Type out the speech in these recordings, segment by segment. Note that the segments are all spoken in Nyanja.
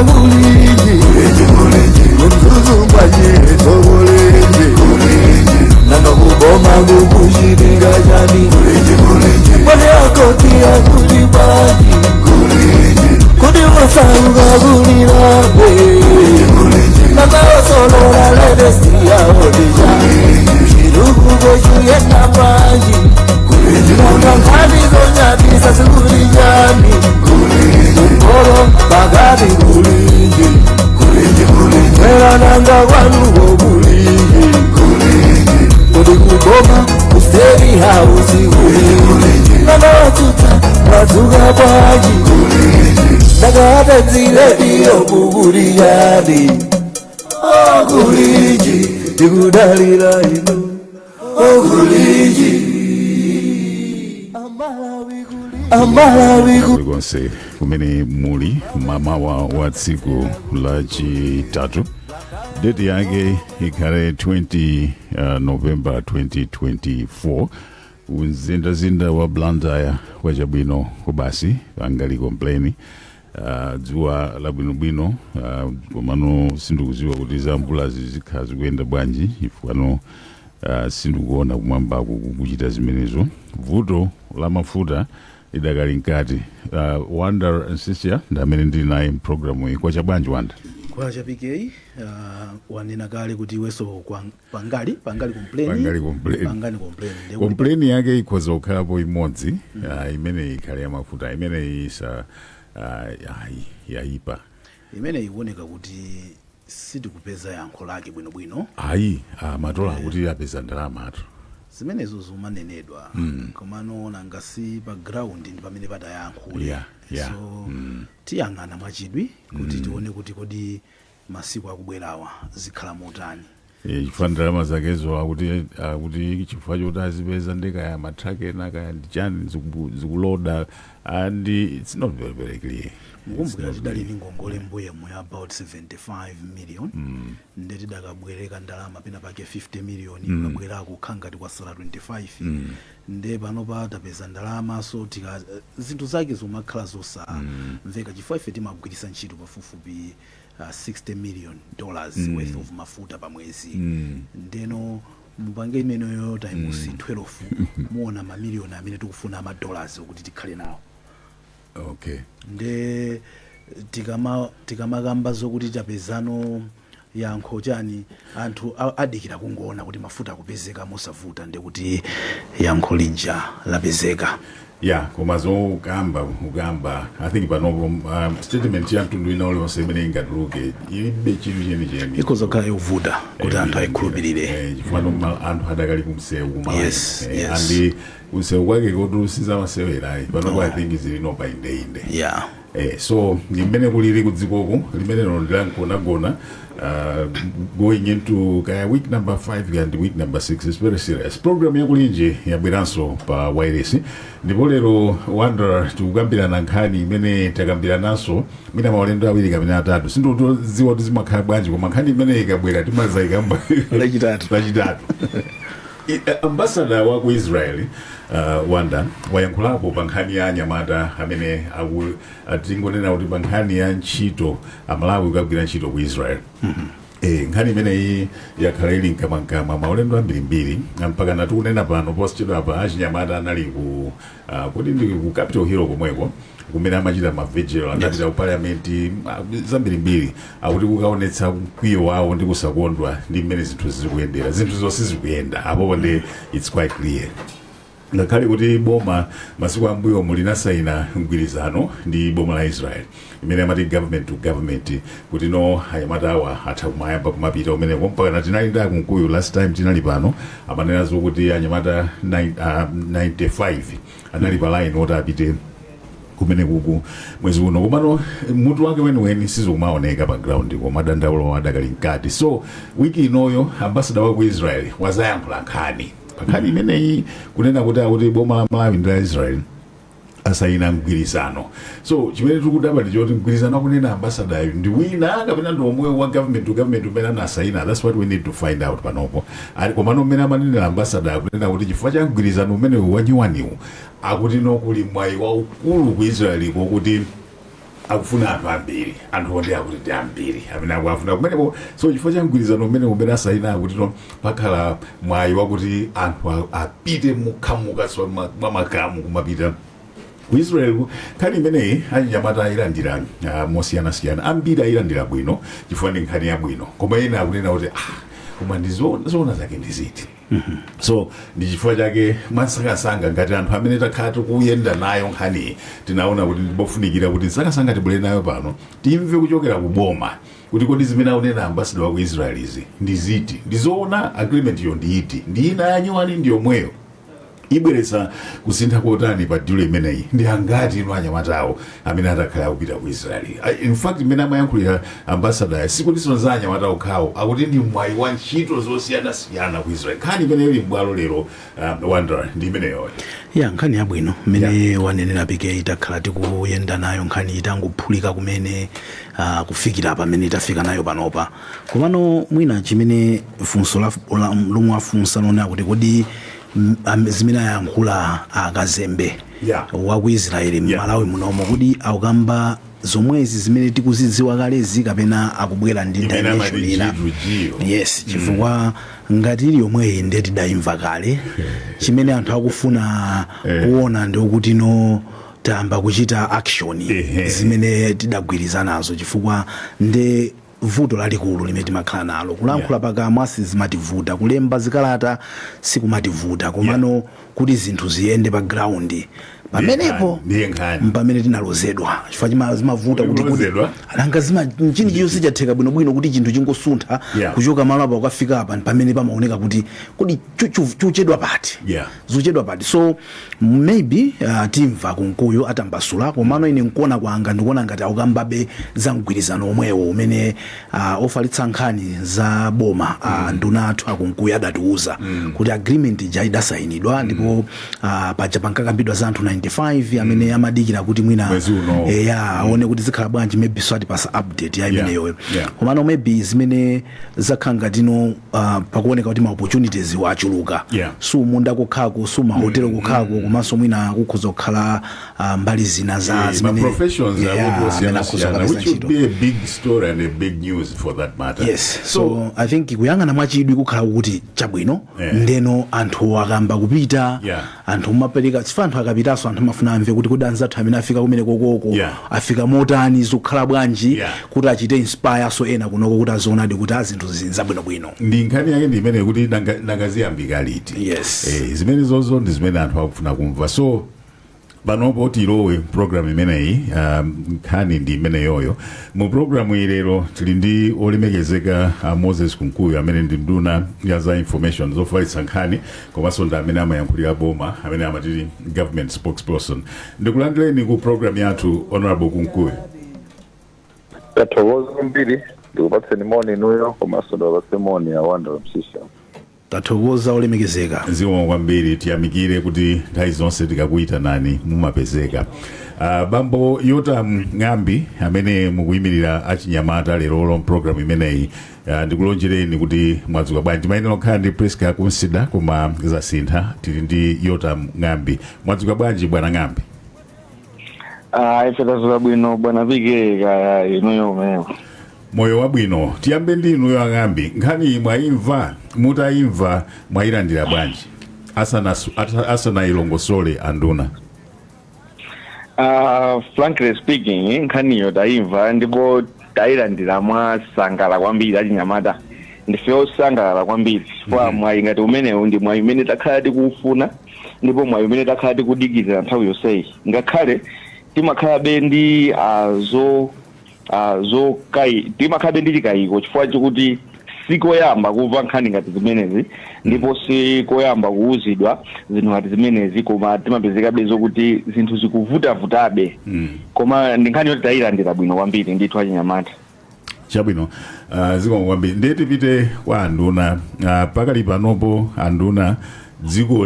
buliji mzuzungwanye buliji nanga kuboma kukushirika jani mwale akoti ya kulibaji kudi wasanga kulirabe nanga osolola ledesi ya odija shiruku goshu yena maji nanga ngani zonyabisa sikulijani Koro bagadi buliji Mera nanga wanugo buliji Kodi kuboma usteri hausi buliji Nana watuta watuga baji Naga atenzile diyo buburijani Oh buliji Digudalila ino Oh buliji Gonse kumene muli mama wa tsiku la chitatu date yake ikhale 20 November 2024 uzindazinda wa Blantyre kwa chabwino kubasi angali complain dzuwa labwinobwino komano sindikuziwa kuti zamvula zikhazi kuyenda bwanji ifano sindikuona kumwamba kuchita zimenezo vuto la mafuta idakali nkati Wanda Nsisia ndamene ndili naye programu iyi kwa chabwanji Wanda kwa chapike wanena kale kuti weso pangali complain yake ikhoza kukhalapo imodzi imene ikhale ya mafuta imene isa yaipa imene ikuoneka kuti sitikupeza yankho lake bwinobwino matola kuti apeza ndalama ato zimenezo zumanenedwa komano nangasi pa ground ndi pamene patayankhule so tiyang'ana mwachidwi kuti tione kuti kodi masiku akubwerawa zikhala motani chifukwa ndalama zakezo akuti chifukwa choti azipeza ndekaya matrake nakaya ndichani zikuloda and it's not very very clear. Mukumbukira tidali ni ngongole mbuye mu about 75 million ndeti dakabwereka ndalama pena pake 50 million kabwera kukhanga tikwasala 25 nde pano patapeza ndalama so tika zinthu zake zomakhala zosa mveka chifukwa ife timagwiritsa ntchito pafupifupi $60 million worth of mafuta pa mwezi ndeno mbange imeneyo times 12 muona mamiliyoni amene tikufuna $dollars kuti tikhale nawo. Okay. Nde tikamagamba zokuti tapezano yankho chani anthu adikira kungoona kuti mafuta akupezeka mosavuta nde kuti yankho lija lapezeka. Koma ukamba I think panopo statement ya mtundu ina ole wasemene ingatuluke ilibe chinthu chenicheni ikozokhala yovuta kuti anthu ayikhulupirire chifano anthu adakali kumsewu kumala yes. Andi kumsewu kwake kuti usiza masewera panopo I think zili no pa inde so limene kulili kudzikoko limene ndilankhona going into week number 5 and week number 6 is very serious. Program yakulinje yabweranso pa wireless ndipo lero Wanda tikukambirana nkhani imene takambirananso mina maulendo awiri kapena atatu sindoziwa kuti zimakhala bwanji koma nkhani imene ikabwera timazayikamba lachitatu. Ambassador wa ku Israel Wanda wayankhulapo pa nkhani ya anyamata amene atingonena kuti pa nkhani ya ntchito amalawi kugwira ntchito ku Israel. Nkhani imene yakhala ili mkamwa maulendo ambirimbiri mpaka natikunena pano posachedwa pa achinyamata anali kuti ndi ku Capitol Hill komweko kumene amachita mavigil anapita ku parliament zambirimbiri akuti kukaonetsa mkwiyo wawo ndi kusakondwa ndi mmene zinthu zikuyendera zinthu zonse zikuyenda apo ndi it's quite clear. Ngakhale kuti boma masiku ambuyo mulinasaina mgwirizano ndi boma la Israel imene amati government to government kuti no anyamatawa atha kumayamba kumapita umene mpaka natinali nda kunkuyu last time tinali pano amanena zokuti anyamata 95 anali pa line oti apite kumene kuku mwezi uno komano mutu wake weniweni sizokumaoneka pa ground koma dandaulo adakali mkati. So wiki inoyo ambassador wa ku Israel wazayankhula nkhani pakati imeneyi kunena kuti boma la Malawi ndi la Israel asaina mgwirizano. So chimene tikudaba ndi choti mgwirizano kunena ambassador ndi wina kapena ndi omwe wa government to government umene anasaina. That's what we need to find out panopo. Komano umene amanena ambassador kunena kuti chifukwa cha mgwirizano umene wanyiwaniwo akuti nokuli mwayi waukulu ku Israel kokuti akufuna anthu ambiri anthu onde akuti ndi ambiri amene akuafuna kumenepo so chifukwa cha mgwirizano umene asayina akuti no pakhala mwayi wakuti anthu apite mukhamuka so mwa makamu kumapita ku Israel. Nkhani imeneyi anyamata ayilandira mosiyanasiyana, ambiri ayilandira bwino chifukwa ndi nkhani yabwino, koma ena akunena kuti koma ndizoona zake ndiziti. So ndi chifukwa chake mwansakasanga ngati anthu amene takhala tikuyenda nayo nkhani tinaona kuti ndibofunikira kuti nsakasanga tibwere nayo pano timve kuchokera ku boma kuti kodi zimene akunena ambassador wa ku Israel izi ndiziti, ndizoona agreement yo ndiiti, ndi ina yanyuwani ndi yomweyo ibweretsa kusintha kotani pa deal imeneyi, ndi angati ino anyamatawo amene atakhala kupita ku Israel. In fact imene amayankhulira ambassador sikuti za anyamata okhawo akuti ndi mwayi wa ntchito zosiyanasiyana ku Israel. Nkhani imeneyo ili m'bwalo lero Wanderer ndi imeneyo nkhani yabwino mmene wanenera PK itakhala tikuyenda nayo nkhani itangophulika kumene kufikira pamene itafika nayo panopa. Komano mwina chimene funso lomwe afunsa lona kuti kodi zimene ayankhula akazembe wa ku Israeli m'Malawi munomo kuti akukamba zomwezi zimene tikuzidziwa kalezi kapena akubwera ndi dimension ina. Yes, chifukwa ngati ili yomweyi ndiye tidayimva kale chimene anthu akufuna kuona ndi kuti no tamba kuchita action zimene tidagwiriza nazo, chifukwa ndi vuto lalikulu limene timakhala nalo kulankhula pakamwa sizimativuta, kulemba zikalata sikumativuta, komano kuti zinthu ziyende pa ground pamenepo pamene tinalozedwa chifukwa zimavuta kuti nanga chini chiyonse chatheka bwinobwino kuti chinthu chingosuntha kuchoka malo apa ukafika apa pamene pamaoneka kuti chuchedwa pati zuchedwa pati. So maybe timva kunkuyo atambasula, komano ine nkuona kwanga ndikuona ngati akukambabe za mgwirizano omwewo umene ofalitsa nkhani za boma nduna athu akunkuyo adatiuza kuti agreement ija idasayinidwa ndipo paja pankakambidwa za anthu 95 amene amadikira kuti mwina aone kuti zikhala bwanji, maybe swati pasa update ya imeneyo. Komano maybe zimene zakhala ngatino pakuoneka kuti ma opportunities wachuluka so munda kukhako so mahotelo kukhako komanso mwina kukhoza kukhala mbali zina za zimene professions which would be a big story and a big news for that matter. Yes, so I think kuyangana mwachidwi kukhala kuti chabwino ndeno anthu akamba kupita anthu mapereka chifanthu akapitaso anthu mafuna amve kuti kodi anzathu amene afika kumene kokoko afika motani zokhala bwanji kuti achite inspire so ena kunoko kuti azoonadi kuti azinthu zinzabwino bwino. Ndi nkhani yake ndi imene kuti nangaziyambika liti. Zimene zozo ndi zimene anthu akufuna kumva. So panopo tilowe program imeneyi nkhani ndi imeneyoyo. Mu programu ilero tili ndi olemekezeka Moses Kunkuyo amene ndi nduna ya za information zofalitsa nkhani komanso ndi amene amayankhulira boma amene amatili government spokesperson. Ndikulandireni ku program yathu Honorable Kunkuyo. Tathokoza mbiri ndikupatseni moni nuyo komanso ndikupatseni moni ya Wanderer Msisha. Tathokoza olemekezeka. Zikomo kwambiri tiyamikire kuti nthawi zonse tikakuita nani mumapezeka. Bambo Yotam Ng'ambi amene mukuyimirira achinyamata lero program imeneyi ndikulonjereni kuti mwadzuka bwanji. Maina okhala ndi Priska Kunsida koma zasintha tili ndi Yotam Ng'ambi. Mwadzuka bwanji bwana Ng'ambi? Ife tadzuka bwino bwana PK kaya inuyo meyo. Moyo wabwino. Tiyambe ndi inuyo Ng'ambi. Nkhani mwayimva mutayimva mwayilandira bwanji asana ilongosole anduna? Frankly speaking nkhaniyo tayimva ndipo tayilandira mwasangala kwambiri achinyamata. Ndife osangalala kwambiri chifukwa mwayi ngati umenewu ndi mwayi umene takhala tikufuna ndipo mwayi umene takhala tikudikirira nthawi yonseyi. Ngakhale timakhalabe ndi timakhalabe ndi chikayiko chifukwa chikuti sikoyamba kumva nkhani ngati zimenezi ndipo sikoyamba kuuzidwa zinthu ngati zimenezi, koma timapezekabe zokuti zinthu zikuvutavutabe koma ndi nkhani yoti tayilandira bwino kwambiri ndithu achinyamata. Chabwino. Zikomo kwambiri. Ndiye tipite kwa anduna. Pakali panopo anduna dziko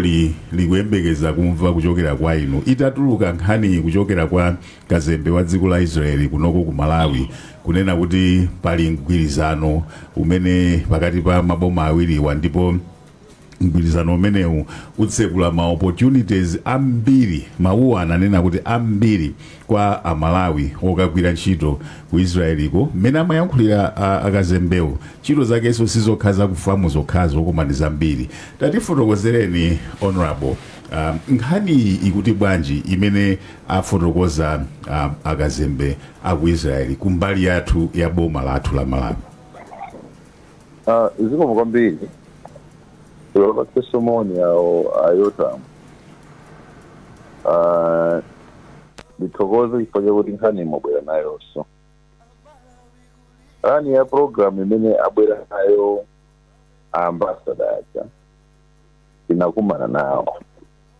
likuyembekeza kumva kuchokera kwa inu. Itatuluka nkhani kuchokera kwa kazembe wa dziko la Israeli kunoko ku Malawi kunena kuti pali mgwirizano umene pakati pa maboma awiriwa ndipo mgwirizano umenewu utsekula ma opportunities ambiri, mawuwa ananena kuti ambiri kwa amalawi okagwira ntchito ku Israeliko, mmene amayankhulira akazembewo ntchito zakenso sizokhaza kufamu zokhazo koma ndi zambiri. Tatifotokozereni honorable, nkhani ikuti bwanji imene afotokoza akazembe aku Israeli kumbali yathu ya boma lathu la Malawi? Zikomo kwambiri kwa testimony yao Yotam. Ndithokoze ifanye kuti nkhani imobwera nayo so nkhani ya program imene abwera nayo ambassador yacha tinakumana nawo,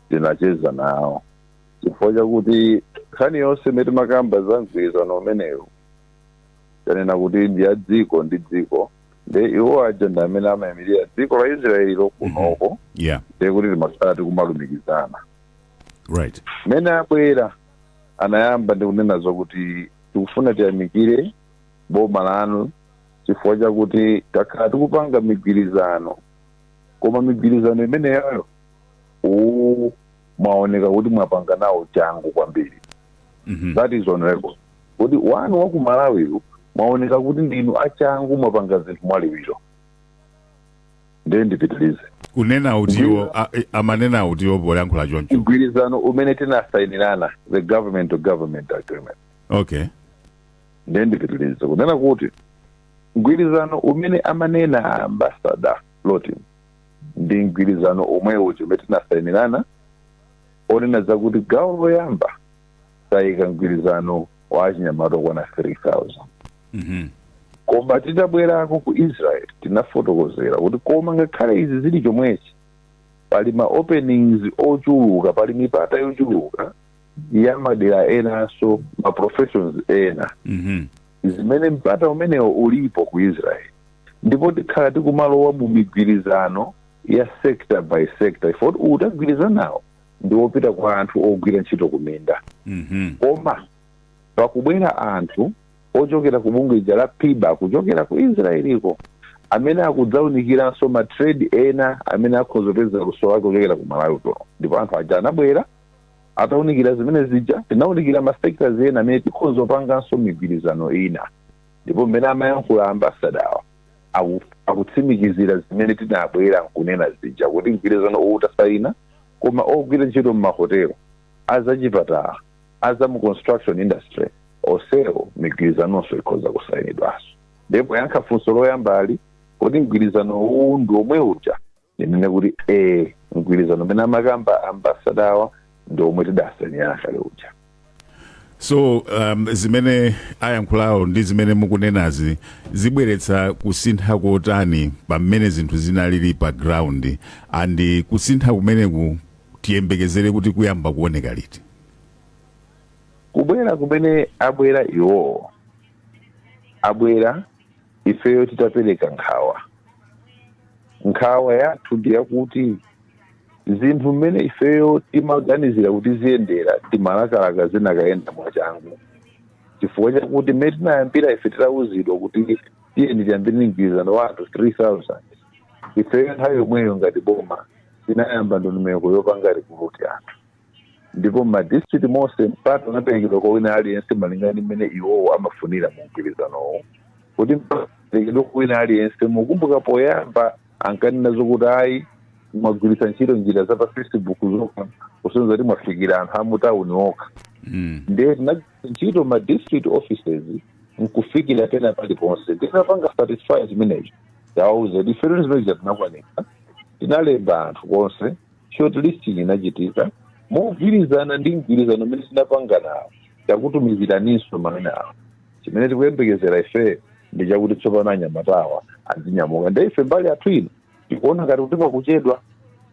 tinacheza nawo, chifukwa chakuti nkhani yonse imene makamba za mgwirizano umenewu tanena kuti ndi ya dziko ndi dziko, nde iwo ajenda amene amayimirira dziko la Israeli lokunoko ndekuti timakhala tikumalumikizana. Right. Mene abwera anayamba ndikunena zokuti tikufuna tiyamikire boma lanu chifukwa chakuti takhala tikupanga migwirizano, koma migwirizano imeneyo mwaoneka kuti mwapanga nawo changu kwambiri. That is on record. Kuti wanu waku Malawi mwaoneka kuti ndinu achangu mwapanga zinthu mwaliwiro. Ndiye ndipitilize kunena utiwo amanena utiwo poyankhula choncho mgwirizano umene tinasayinirana, the government to government agreement. Okay. Ndiye ndipitilize kunena kuti mgwirizano umene amanena ambassador Loti ndi mgwirizano omwe uchi umene tinasayinirana onena zakuti gawo loyamba tayika mgwirizano wa achinyamata okwana 3,000. Koma titabwerako ku Israel tinafotokozera kuti koma ngakhale izi zili chomwechi pali ma openings ochuluka, pali mipata yochuluka ya madera enanso ma professions ena zimene mpata umenewo ulipo ku Israel, ndipo tikhala tikumalowa mu migwirizano ya sector by sector. Ifoti utagwirizanawo ndi wopita kwa anthu ogwira ntchito kuminda. Koma pakubwera anthu ochokera ku bungwe la PIBA kuchokera ku Israeliko amene akudzawunikiranso ma trade ena amene akhozopeza luso wake kuchokera ku Malawi kuno, ndipo anthu aja anabwera atawunikira zimene zija, tinawunikira ma sectors ena amene tikhozopanganso migwirizano ina, ndipo mmene amayankhula ambassador akutsimikizira zimene tinabwera nkunena zija kuti mgwirizano utasayina koma ogwira ntchito m'mahotelo, azachipatala, aza mu construction industry osewo migwirizanonso ikhoza kusayinidwanso. Ndipo yankha funso loyambali kuti mgwirizano uwu ndi omwe uja, ndinene kuti mgwirizano umene amakamba ambassador ndi omwe tidasayinirana kale uja. So zimene ayankhulawo ndi zimene mukunenazi zibweretsa kusintha kotani pamene zinthu zinalili pa ground, andi kusintha kumeneku tiyembekezere kuti kuyamba kuoneka liti? Kubwera kumene abwera iwo abwera ifeyo titapereka nkhawa yathu ndi yakuti zinthu mmene ifeyo timaganizira kuti ziyendera timalakalaka zinakayenda mwachangu, chifukwa chakuti mmene tinayambira ife titawuzidwa kuti tiyeni tiyambire mgwirizano wa anthu 3,000. Ifeyo nthawi yomweyo ngati boma tinayamba ndondomeko yopanga rikuruti anthu, ndipo madistrict monse mpata unaperekedwa kwa wina aliyense malingana mmene iwowo amafunira mu mgwirizanowo, kuti mpaperekedwa kwa wina aliyense. Mukumbuka poyamba ankanena zokuti ayi mwagwiritsa ntchito njira za pa Facebook zokha kusonyeza kuti mwafikira anthu amutawuni okha. Ndiye tinagwiritsa ntchito ma district offices nkufikira pena paliponse, tinapanga satisfy zimenezo tawauza kuti ifeyo zimene tinakwanika, tinalemba anthu konse, short listing inachitika mogwirizana ndi mgwirizano umene tinapanga nawo takutumiziraninso manena awo. Chimene tikuyembekezera ife ndi chakuti tsopano anyamatawa azinyamuka. Ndi ife mbali yathu ino tikuona ngati kuti pakuchedwa,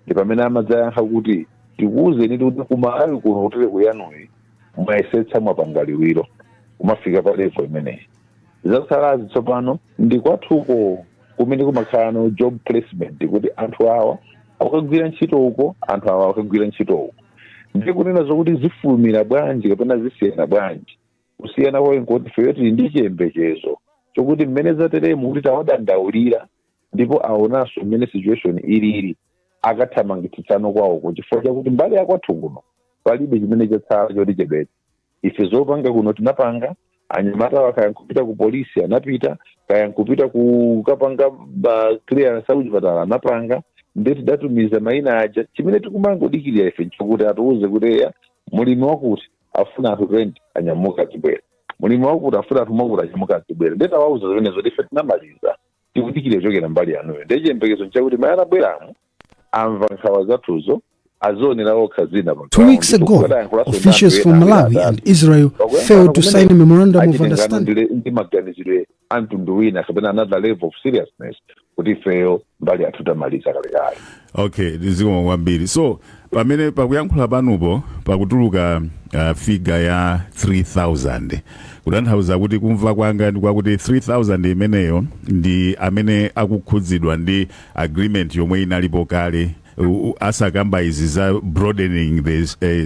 ndi pamene amadzayankha kuti tikuwuzeni kuti kumalawi kuno kuti kuyanuyi mwayesetsa mwapanga liwiro kumafika pa level imeneyi. Zatsalazi tsopano ndi kwathuko kumene kumakhala no job placement, kuti anthu awa akagwira ntchito uko, anthu awa akagwira ntchito uko. Ndi kunena zokuti zifulumira bwanji kapena zisiyana bwanji, kusiyana kwa nkoti feyo tili ndi chiyembekezo chokuti mmene zateremu kuti tawadandaulira ndipo aonanso mmene situation ilili akathamangitsitsano kwawo chifukwa chakuti mbali yakwathu kuno palibe chimene chatsala choti chebete. Ife zopanga kuno tinapanga, anyamata kaya nkupita ku polisi anapita, kaya nkupita kukapanga clearance kuchipatala anapanga, ndeti datumiza maina aja. Chimene tikumangodikirira ife nchokuti atiuze kuti mulimi wakuti afuna atu rent anyamuka tibwera, mulimi wakuti afuna atu makuti anyamuka tibwera. Ndeti awauza zimenezo ife tinamaliza tikudikirira chokera mbali yanuyo. Ndechiyembekezo nchakuti mayana bweramu amva nkhawa zathuzo azonera okha zina. 2 weeks ago, officials from Malawi and Israel failed to sign a memorandum of understanding. Ndi maganizidwe amtundu wina kapena another level of seriousness kuti ifeyo mbali yathu tamaliza kalekale. Okay, ndizikoma kwambiri. So pamene pakuyankhula panupo pakutuluka figure ya 3000 kutanthauza kuti kumva kwanga ndi kwakuti 3000 imeneyo ndi amene akukhudzidwa ndi agreement yomwe inalipo kale asakamba izi za broadening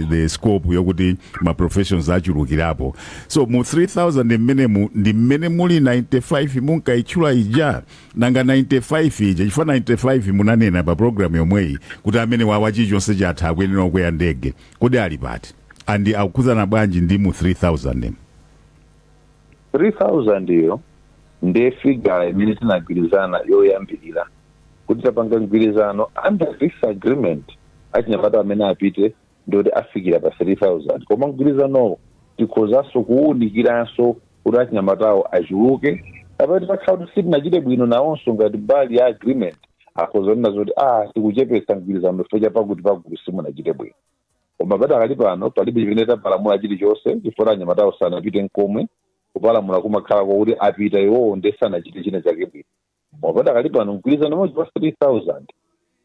the scope yokuti ma professions achulukirapo. So mu 3000 ndi mmene muli 95 munkaichula ija nanga 95 ija chifukwa 95 munanena pa program yomweyi kuti amene wawachi chonse chatha akuyenera kukwera ndege, kodi ali pati andi akukhudzana bwanji ndi mu 3000? 3000 iyo ndiye figure imene tinagwirizana yoyambirira kuti tapanga mgwirizano under this agreement achinyamata amene apite ndoti afikira pa 3000. Koma mgwirizanowo tikhozanso kuwunikiranso kuti achinyamatawo achuluke apati pakhala kuti sitinachite bwino nawonso ngati mbali ya agreement akhozanena zoti tikuchepesa mgwirizano chifukwa pakuti simunachite bwino. Koma pati akali pano palibe chimene tapalamula chilichonse chifukwa anyamatawo sanapite nkomwe, kupalamula kumakhala kwakuti apita iwowo ndesanachite china chake bwino. Mopati akali pano mgwirizano umodzi pa 3000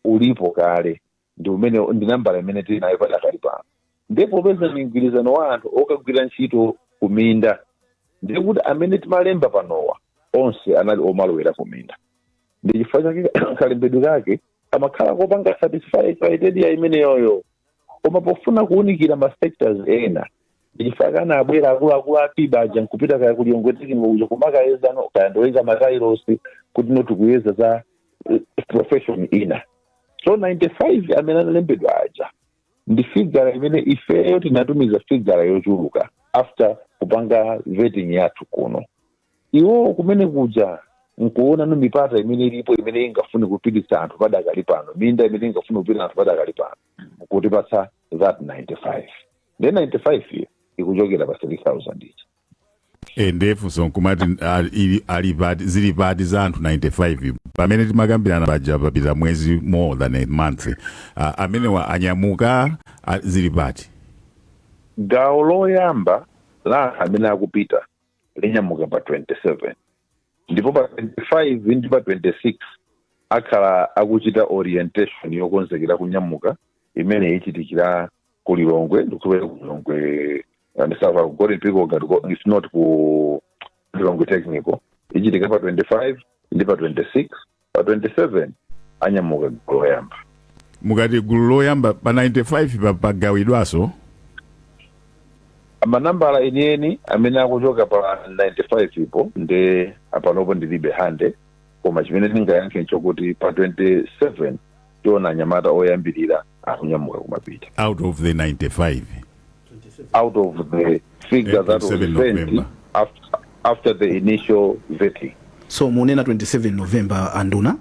ulipo kale, ndi umene ndi nambala imene tili nayo pati akali pano. Ndipo peza ni mgwirizano wa anthu okagwira ntchito kuminda, ndiye kuti amene timalemba panowa onse anali omalowera kuminda. Ndi chifukwa chake kalembedwe kake amakhala kopanga satisfied ya imene yoyo. Koma pofuna kuunikira ma sectors ena ndichifaka na abwera akulu apiba aja nkupita kaya kuliyongwetiki ngokuja kumakayeza no kaya ndoyeza makairosi kuti notukuyeza za profession ina. So 95 amene analembedwa aja ndi figure imene ifeyo tinatumiza figure yochuluka after kupanga vetting yathu kuno. Iwo kumene kuja nkuona no mipata imene ilipo imene ingafune kupititsa anthu padakali pano, minda imene ingafune kupititsa anthu padakali pano kuti pasa that 95. Then 95 here ikuchokera pa 3000 ichi. Ndefu so kumati zili pati za anthu 95 pamene timakambirana paja papita mwezi more than a month. Amene wa anyamuka zili pati. Gawo loyamba la amene akupita linyamuka pa 27. Ndipo pa 25 ndi pa 26 akhala akuchita orientation yokonzekera kunyamuka imene ichitikira kulilongwe ndikubera kulilongwe ndisafa kugori piko ngati if not ku Lilongwe technical ichitika pa 25 ndi pa 26 pa 27 anyamuka gulu loyamba. Mukati gulu loyamba pa 95 pagawidwaso amanambala enieni amene akuchoka pa 95 ipo ndi apanopo ndilibe hande, koma chimene tingayankhe nchokuti pa 27 tiona anyamata oyambirira akunyamuka kumapita out of the 95, out of the figure that was 20 after the initial vetting. So munena 27 November anduna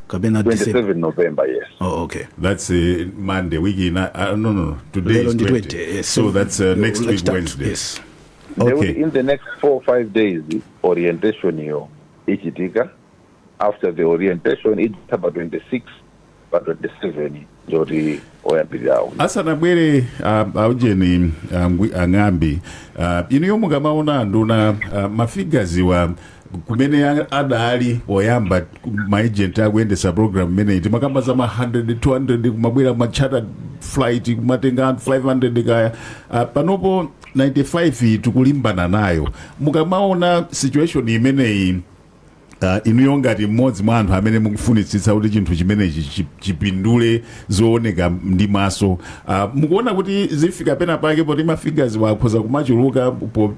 kabena 27 November, yes. Oh, okay. That's Monday week no today is 20. Yes. So that's next week Wednesday. Yes. Okay. In the next 4 or 5 days orientation hiyo ichitika. After the orientation it's about 26 but 27 jodi oyambirirawo. Asana bwere aujeni angambi ino yomukamaona nduna mafigures wa kumene adali oyamba maagent akuyendesa program mene timakamba za 100 200 kumabwera machartered flight kumatenga 500 kaya panopo 95 tukulimbana nayo. Mukamaona situation imeneyi inu ngati mmodzi mwa anthu amene mukufunitsitsa kuti chinthu chimenechi chipindule zooneka ndi maso, mukuona kuti zifika pena pake poti mafigures wakhoza kumachuluka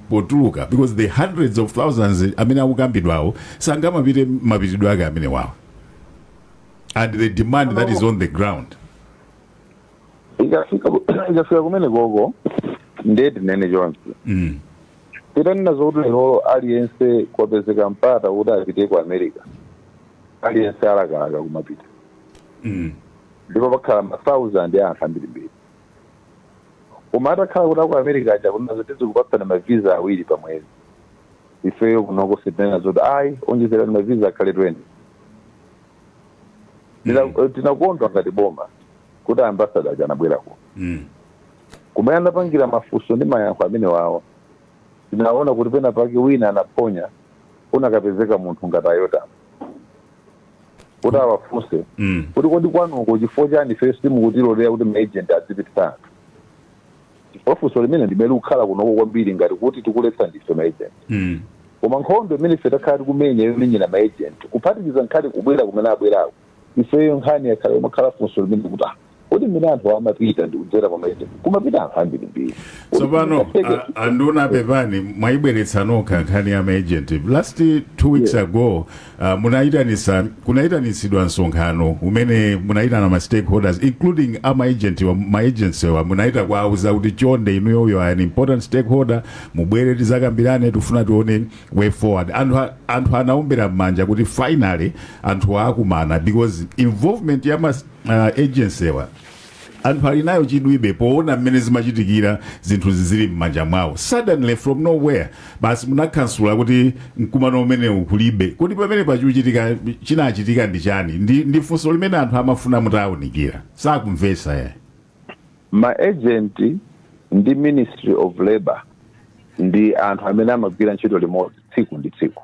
potuluka because the hundreds of thousands amene akukambidwawo sangamapite mapitidwe ake amene wawo and the demand that is on the ground. ikafika kumene koko ndeti nene chonse titanena zokuti lero aliyense kwapezeka mpata kuti apite ku America aliyense alakalaka kumapita ndipo pakhala ma-thousand ya anthu ambirimbiri koma atakhala kuti aku America aja kunazo tizikupatsana mavisa awiri pa mwezi ifeyo kunoko sitinena zoti ayi onjezerani mavisa akhale 20 tinakondwa ngati boma kuti ambassador aja anabwerako kumene anapangira mafunso ndi mayankho amene wawo tinaona kuti pena pake wina anaponya unakapezeka munthu ngati Ayota kuti awafunse kuti kodi kwanuko chifukwa chani first mukutilolera kuti maagent azipitisa chifukwa funso limene ndimene kukhala kunoko kwambiri ngati kuti tikuletsa ndife maagent koma nkhondo imene ife takhala tikumenya yomenyera maagent kuphatikiza nkhani kubwera kumene abwerako ifeyo nkhani yakhala yomakhala funso limene kuti kodi mmene anthu amapita ndi kudzera pa maagent kumapita anthu ambirimbiri tsopano anduna pepani mwayibweretsa nokha nkhani ya maagent last 2 weeks ago kunaitanitsidwa msonkhano umene munayitana ma stakeholders including ma-agency wa munaita kwauza kuti chonde inuyoyo an important stakeholder mubwere tizakambirane tifuna tione way forward anthu anaombera m'manja kuti finally anthu akumana because involvement ya agency wa anthu ali nayo chidwibe poona mmene zimachitikira zinthu zizili m'manja mwawo suddenly from nowhere basi munakhansula kuti mkumano umene ukulibe kuti pamene pachiuchitika chinachitika ndi chani ndi funso limene anthu amafuna mutawunikira sakumvesa ye ma-agent ndi Ministry of Labor ndi anthu amene amagwira ntchito limodzi tsiku ndi tsiku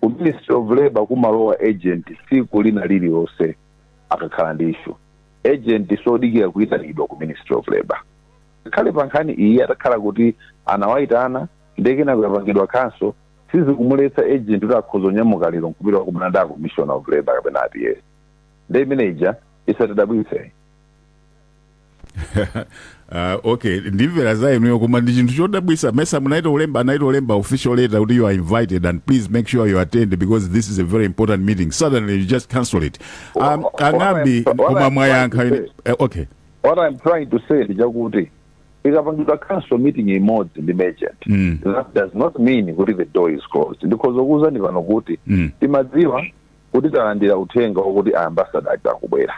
ku Ministry of Labor kumalowa agent tsiku lina lililonse akakhala ndi issue agent sodikira kuyitanidwa ku Ministry of Labor khale pa nkhani iyi atakhala kuti anawayitana ndekena kuyapangidwa kanso sizikumuletsa agent kuti akhoza onyamuka lero nkupita kumana ndi Commissioner of Labor kapena APS ndi manager isatidabwitse okay ndimvera za inuyo koma ndi chinthu chodabwisa mesa anaita ulemba official letter kuti you are invited and please make sure you attend because this is a very important meeting suddenly you just cancel it angambi koma mwayankha okay what I'm trying to say is kuti ikapangidwa cancel meeting imodzi ndi agent that does not mean kuti the door is closed because okuza ndi pano kuti timadziwa kuti talandira uthenga wokuti ambassador akubwera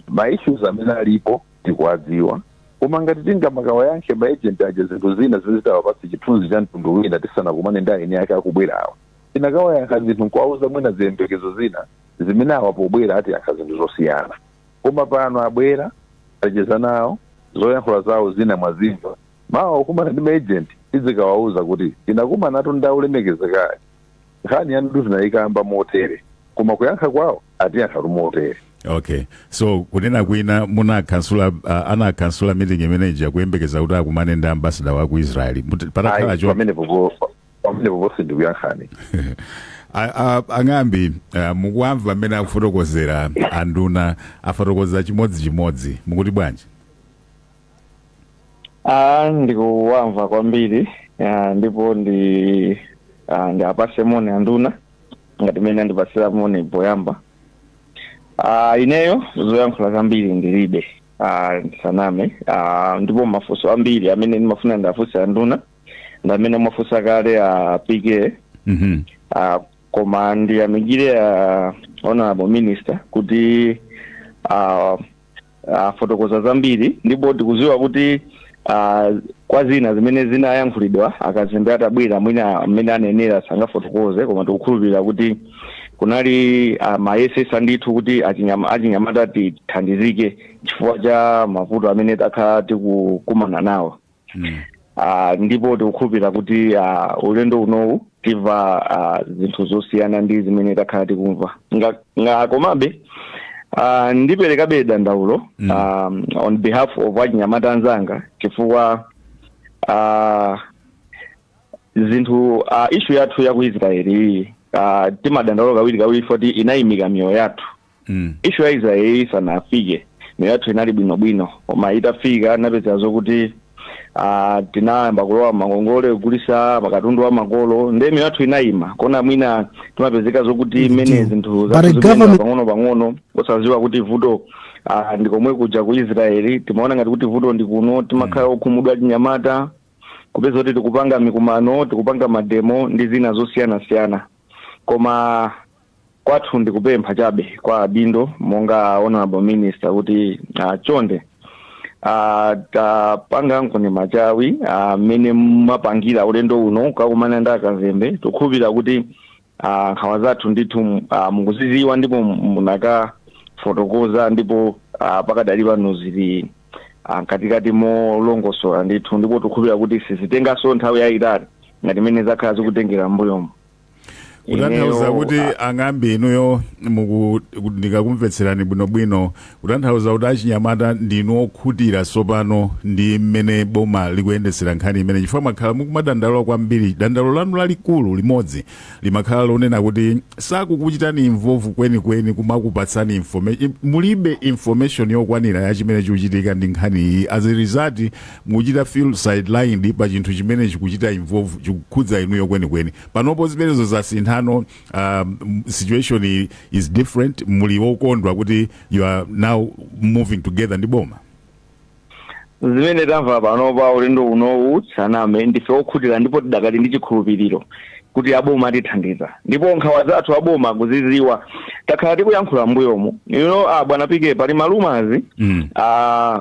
ma issues amene alipo tikuwadziwa koma ngati tingamakawa yankhe maagent aja zinthu zina zimene zitawapatsa chithunzi cha mtundu wina tisanakumane ndi eni ake akubwerawa tinakawa yankha zinthu nkuwauza mwina ziyembekezo zina zimene awa pobwera ati yankha zinthu zosiyana koma pano abwera acheza nawo zoyankhula zawo zina mwazimva mawa kumana ndi maagent tizikawauza kuti tinakumana ndaulemekezeka nkhani yanu tinayikamba motere koma kuyankha kwawo atiyankha motere okay so kunena kwina anakhansula meeting manager kuyembekeza kuti akumane ndi ambassador wa ku Israeli patakhala cho pamene popo sindikuyankhani angambi mukuamva mmene akufotokozera anduna afotokoza chimodzimodzi mukuti bwanji ndikuwamva kwambiri ndipo ndi apase moni anduna ngati mene andipasira moni poyamba ineyo zoyankhula zambiri ndilibe ndisaname ndipo mafunso ambiri amene ndimafuna ndafunsa anduna ndamene mafunsa kale PK koma ndiyamikire honorable minister kuti fotokoza zambiri ndipo ndikuziwa kuti kwa zina zimene zinayankhulidwa akazembe atabwera mwina amene anenera sangafotokoze koma tikukhulupirira kuti kunali mayesesa ndithu kuti achinyamata tithandizike chifukwa cha mavuto amene takhala tikukumana nawo ndipo tikukhulupirira kuti ulendo unowu tiva zinthu zosiyana ndi zimene takhala tikumva komabe ndiperekabe dandaulo on behalf of achinyamata anzanga chifukwa zinthu issue yathu ya ku Israeli timadandaulo kawiri foti inayimika miyoyo yathu issue ya Israeli sanafike miyoyo yathu inali bwinobwino koma itafika napeza zokuti tinayamba kulowa mangongole kugulisa makatundu wa makolo ndemi yathu inayima kona mwina timapezeka zokuti mene zinthu pang'ono osaziwa kuti vuto ndikomwe kuja ku Israeli timaona ngati kuti vuto ndikuno timakhala okhumudwa chinyamata kupeza kuti tikupanga mikumano tikupanga mademo ndi zina zosiyana koma kwathu ndikupempha chabe kwa abindo monga honorable minister kuti chonde tapanga nkoni machawi mene mapangira ulendo uno kakumana ndi akazembe tukhupira kuti nkhawa zathu ndithu mukuziziwa ndipo munaka fotokoza ndipo pakadali pano zili katikati molongosola ndithu ndipo tukhupira kuti sizitengaso nthawi yayitali ngati mene zakhala zikutengera mbuyomo. Kutanthauza kuti ang'ambi inuyo ndikakumvetserani bwinobwino kutanthauza kuti achinyamata ndinu okhutira tsopano ndi mmene boma likuyendetsera nkhani imene chifukwa makhala mukumadandalo kwambiri dandalo lanu lalikulu limodzi limakhala lonena kuti sakukuchitani involve kwenikweni kumakupatsani information mulibe information yokwanira ya chimene chikuchitika ndi nkhani iyi as a result mukuchita feel sidelined pa chinthu chimene chikuchita involve chikukhudza inuyo kwenikweni panopo zimenezo zasintha situation is different muli wokondwa kuti you are now moving together ndi boma zimene tamva panopa ulendo unowu saname ndife okhutira ndipo tidakali ndi chikhulupiriro kuti aboma atithandiza ndipo nkhawa zathu aboma kuziziwa takhala tikuyankhula mbuyomu bwana Pike pali malumazi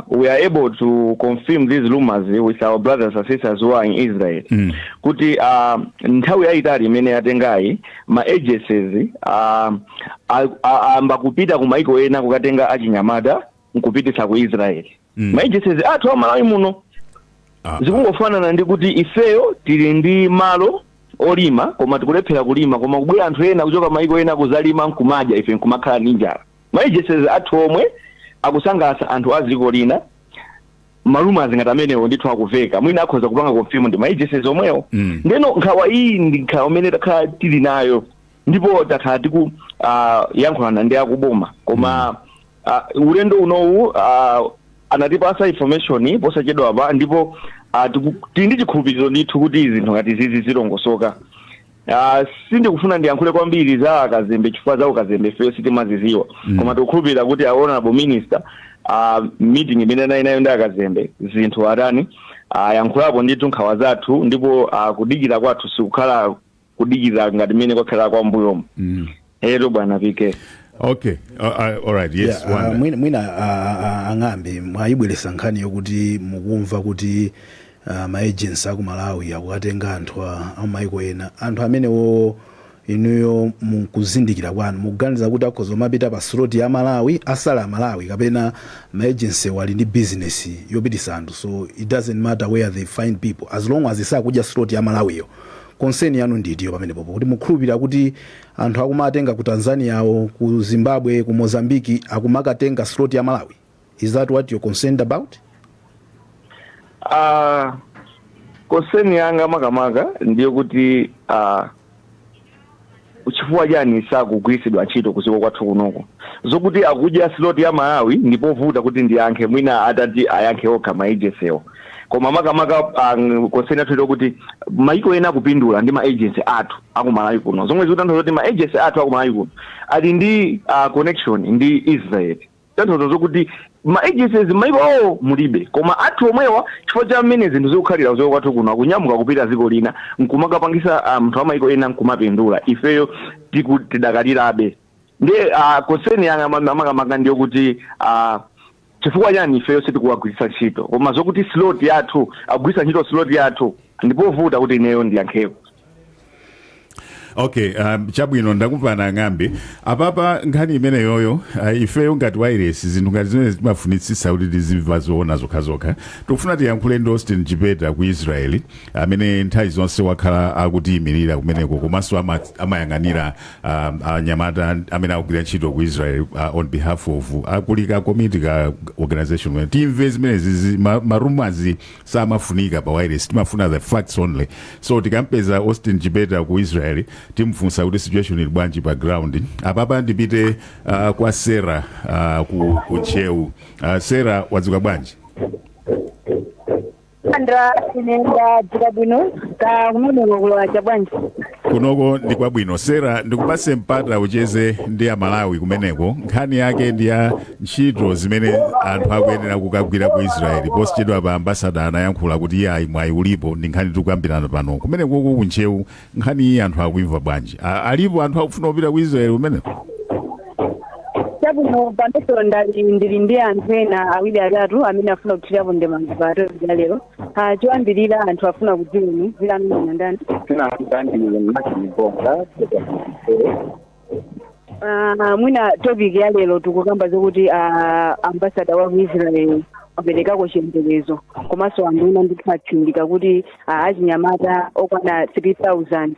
we are able to confirm these rumors with our brothers and sisters who are in Israel kuti nthawi yayitali imene yatengayi ma agencies amba kupita ku maiko ena kukatenga achinyamata nkupititsa ku Israel ma agencies athu amalawi muno zikungofanana ndi kuti ifeyo tili ndi malo olima koma tikulephera kulima koma kubwera anthu ena kuchoka maiko ena kuzalima nkumadya ife nkumakhala ninjala maijese athu omwe akusangalatsa anthu aziko lina maluma zingati amenewo ndithu akuveka mwina akhoza kupanga confirm ndi maijese omwewo ndeno nkhawa iyi ndi nkhawa imene takhala tili nayo ndipo takhala tiku yankhulana ndi akuboma koma ulendo unowu anatipasa information posachedwa pa ndipo tili ndi chikhulupiriro ndithu kuti zinthu ngati zizi zilongosoka sindikufuna ndiyankhule kwambiri za akazembe chifukwa za ukazembe feyo sitimaziziwa koma tikukhulupirira kuti honorable minister meeting imene nayo ndi akazembe zinthu atani yankhulapo ndithu nkhawa zathu ndipo kudikira kwathu sikukhala kudikira ngati mmene kwakhala kwa mbuyomo ero bwana Pike. Okay, all right, yes. Mwina ang'ambi mwayibweresa nkhani yokuti mukumva kuti ma-agency aku Malawi akukatenga anthu amaiko ena anthu amenewo inuyo mukuzindikira kwanu mukuganiza kuti akhoza mapita pa slot ya Malawi asala Malawi kapena ma-agency wali ndi business yopitisa anthu so it doesn't matter where they find people as long as isakudya slot ya Malawiyo concern yanu ndiyo pamene popo kuti mukhulupirira kuti anthu akumatenga ku Tanzania ku Zimbabwe ku Mozambique akumakatenga slot ya Malawi. Is that what you're concerned about? Concern yanga makamaka ndiyo kuti uchifukwa jani sakugwiritsidwa ntchito kusiko kwathu kunoko zokuti akudya slot ya Malawi ndipo vuta kuti ndiyankhe mwina atati ayankhe okha maijensewo koma makamaka concern yathu kuti maiko ena kupindula ndi ma agency athu aku Malawi kuno zomwe zikutanthauza kuti ma agency athu aku Malawi kuno ali ndi connection ndi Israel tanthauza zokuti ma agencies maiko mulibe koma athu omwewa chifukwa cha mmene zinthu zikukhalira zoko kwathu kuno akunyamuka kupita ziko lina nkumakapangisa mnthu amaiko ena nkumapindula ifeyo tidakalirabe ndi concern yanga makamaka ndiyo kuti chifukwa chani ifeyo sitikuwagwiritsa ntchito koma zokuti slot yathu agwiritsa ntchito slot yathu ndipo vuta kuti ineyo ndiyankheko. Okay, chabwino ndakumvana ang'ambi apapa nkhani imene yoyo ifeyo ngati wireless zinthu ngati zimene timafunitsitsa kuti tizimva zoona zokhazokha tikufuna tiyankhule ndi Austin Chipeta ku Israeli amene nthawi zonse wakhala akutiyimirira kumeneko komanso amayang'anira anyamata amene akugwira ntchito ku Israel on behalf of akulika community ka organization timve zimenezi marumazi samafunika pa wireless timafuna the facts only so tikampeza Austin Chipeta ku Israeli timfunsa kuti situation ili bwanji pa ground apapa ndipite kwa Sera ku Nchewu. Sera wazuka bwanji? Ndandra inenda jabwino ka kumeneko kula chabwanji. Kunoko ndi kwabwino. Sera, ndikupase mpata ucheze ndi Amalawi kumeneko. Nkhani yake ndi ya ntchito zimene anthu akuyenera kukagwira ku Israeli. Posachedwa pa ambassador anayankhula kuti iye mwayi ulipo ndi nkhani tikukambirana pano. Kumeneko kunchewu nkhani iyi anthu akuimva bwanji. Alipo anthu akufuna kupita ku Israeli kumeneko? Chabwino panoso ndili ndi anthu ena awiri atatu amene afuna kuthirapo ndemangipata ya lero. Choyambirira anthu afuna kudziwini zilanuna ndani. Mwina topic ya lero tikukamba zokuti ambassador wa ku Israel aperekako chiyembekezo komanso anduna ndikhathindika kuti achinyamata okwana 3000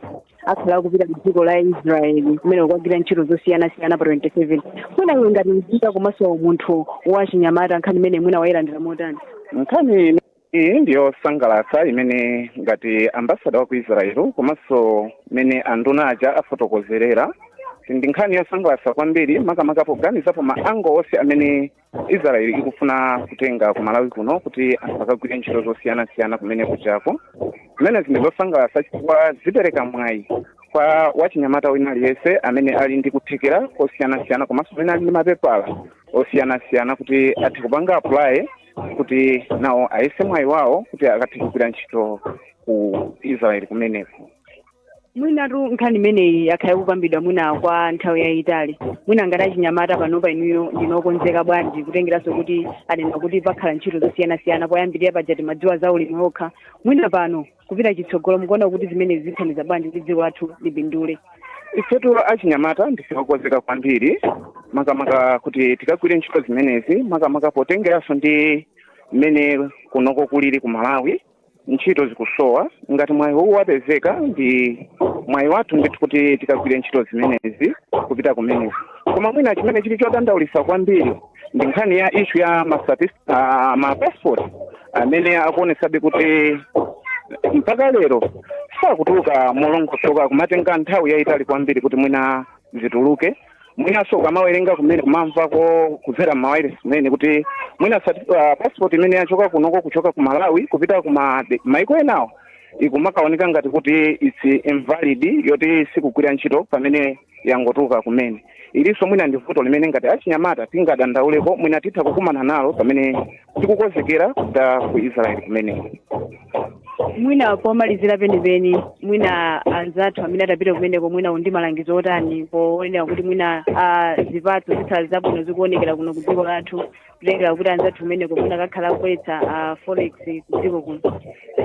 akhala kupita ku dziko la Israeli kumene kukagwira ntchito zosiyana-siyana pa 27. Mwina iwe ngati mzika komanso munthu wachinyamata nkhani imene mwina wayilandira motani? Nkhani iyi ndiyosangalatsa imene ngati ambasada wa ku Israeli komanso imene anduna aja afotokozerera ndi nkhani yosangalatsa kwambiri makamaka poganizapo maango onse amene Israeli ikufuna kutenga ku Malawi kuno kuti akagwire ntchito zosiyana-siyana kumene kuchako. Zimene zinthu zosangalatsa chifukwa zipereka mwayi kwa wachinyamata wina aliyense amene ali ndi kuthekera kosiyana-siyana komanso amene ali ndi mapepala osiyana-siyana kuti athe kupanga apply kuti nawo ayese mwayi wawo kuti akathe kugwira ntchito ku Israeli kumeneko. Mwinatu nkhani imeneyi yakhala kukambidwa mwina kwa nthawi yayitali. Mwina ngati achinyamata panopa inuyo ndinokonzeka bwanji kutengeranso kuti anena kuti pakhala ntchito zosiyana-siyana poyambirira pajati madziwa za ulimi okha. Mwina pano kupita chitsogolo mukuona kuti zimene zithandiza bwanji kuti dziko lathu lipindule. Ifetu achinyamata ndifikokonzeka kwambiri makamaka kuti tikagwire ntchito zimenezi makamaka potengeranso ndi mmene kunoko kuliri ku Malawi ntchito zikusowa ngati mwayi uwu wapezeka ndi mwayi wathu ndithu kuti tikagwire ntchito zimenezi kupita kumenezi. Koma mwina chimene chili chodandaulitsa kwambiri ndi nkhani ya ishu ya mapassport amene akuonesabe kuti mpaka lero sakutuluka molongosoka kumatenga nthawi yayitali kwambiri kuti mwina zituluke. Mwinaso ukamawerenga kumene kumamvako kudzera mawayilesi kumene kuti mwina passport imene yachoka kunoko kuchoka ku Malawi kupita ku maiko enawo ikumakaoneka ngati kuti it's invalid yoti sikugwira ntchito pamene yangotuluka kumene. Ilinso mwina ndi vuto limene ngati achinyamata tingadandauleko mwina titha kukumana nalo pamene tikukonzekera kupita ku Israeli kumene. Mwina pomalizira penipeni mwina anzathu amene atapita kumeneko mwina ndi malangizo otani poonera kuti mwina zipatso zikhala zabwino zikuonekera kuno ku dziko lathu kutengera kuti anzathu kumeneko mwina kakhala kukwetsa forex ku dziko kuno.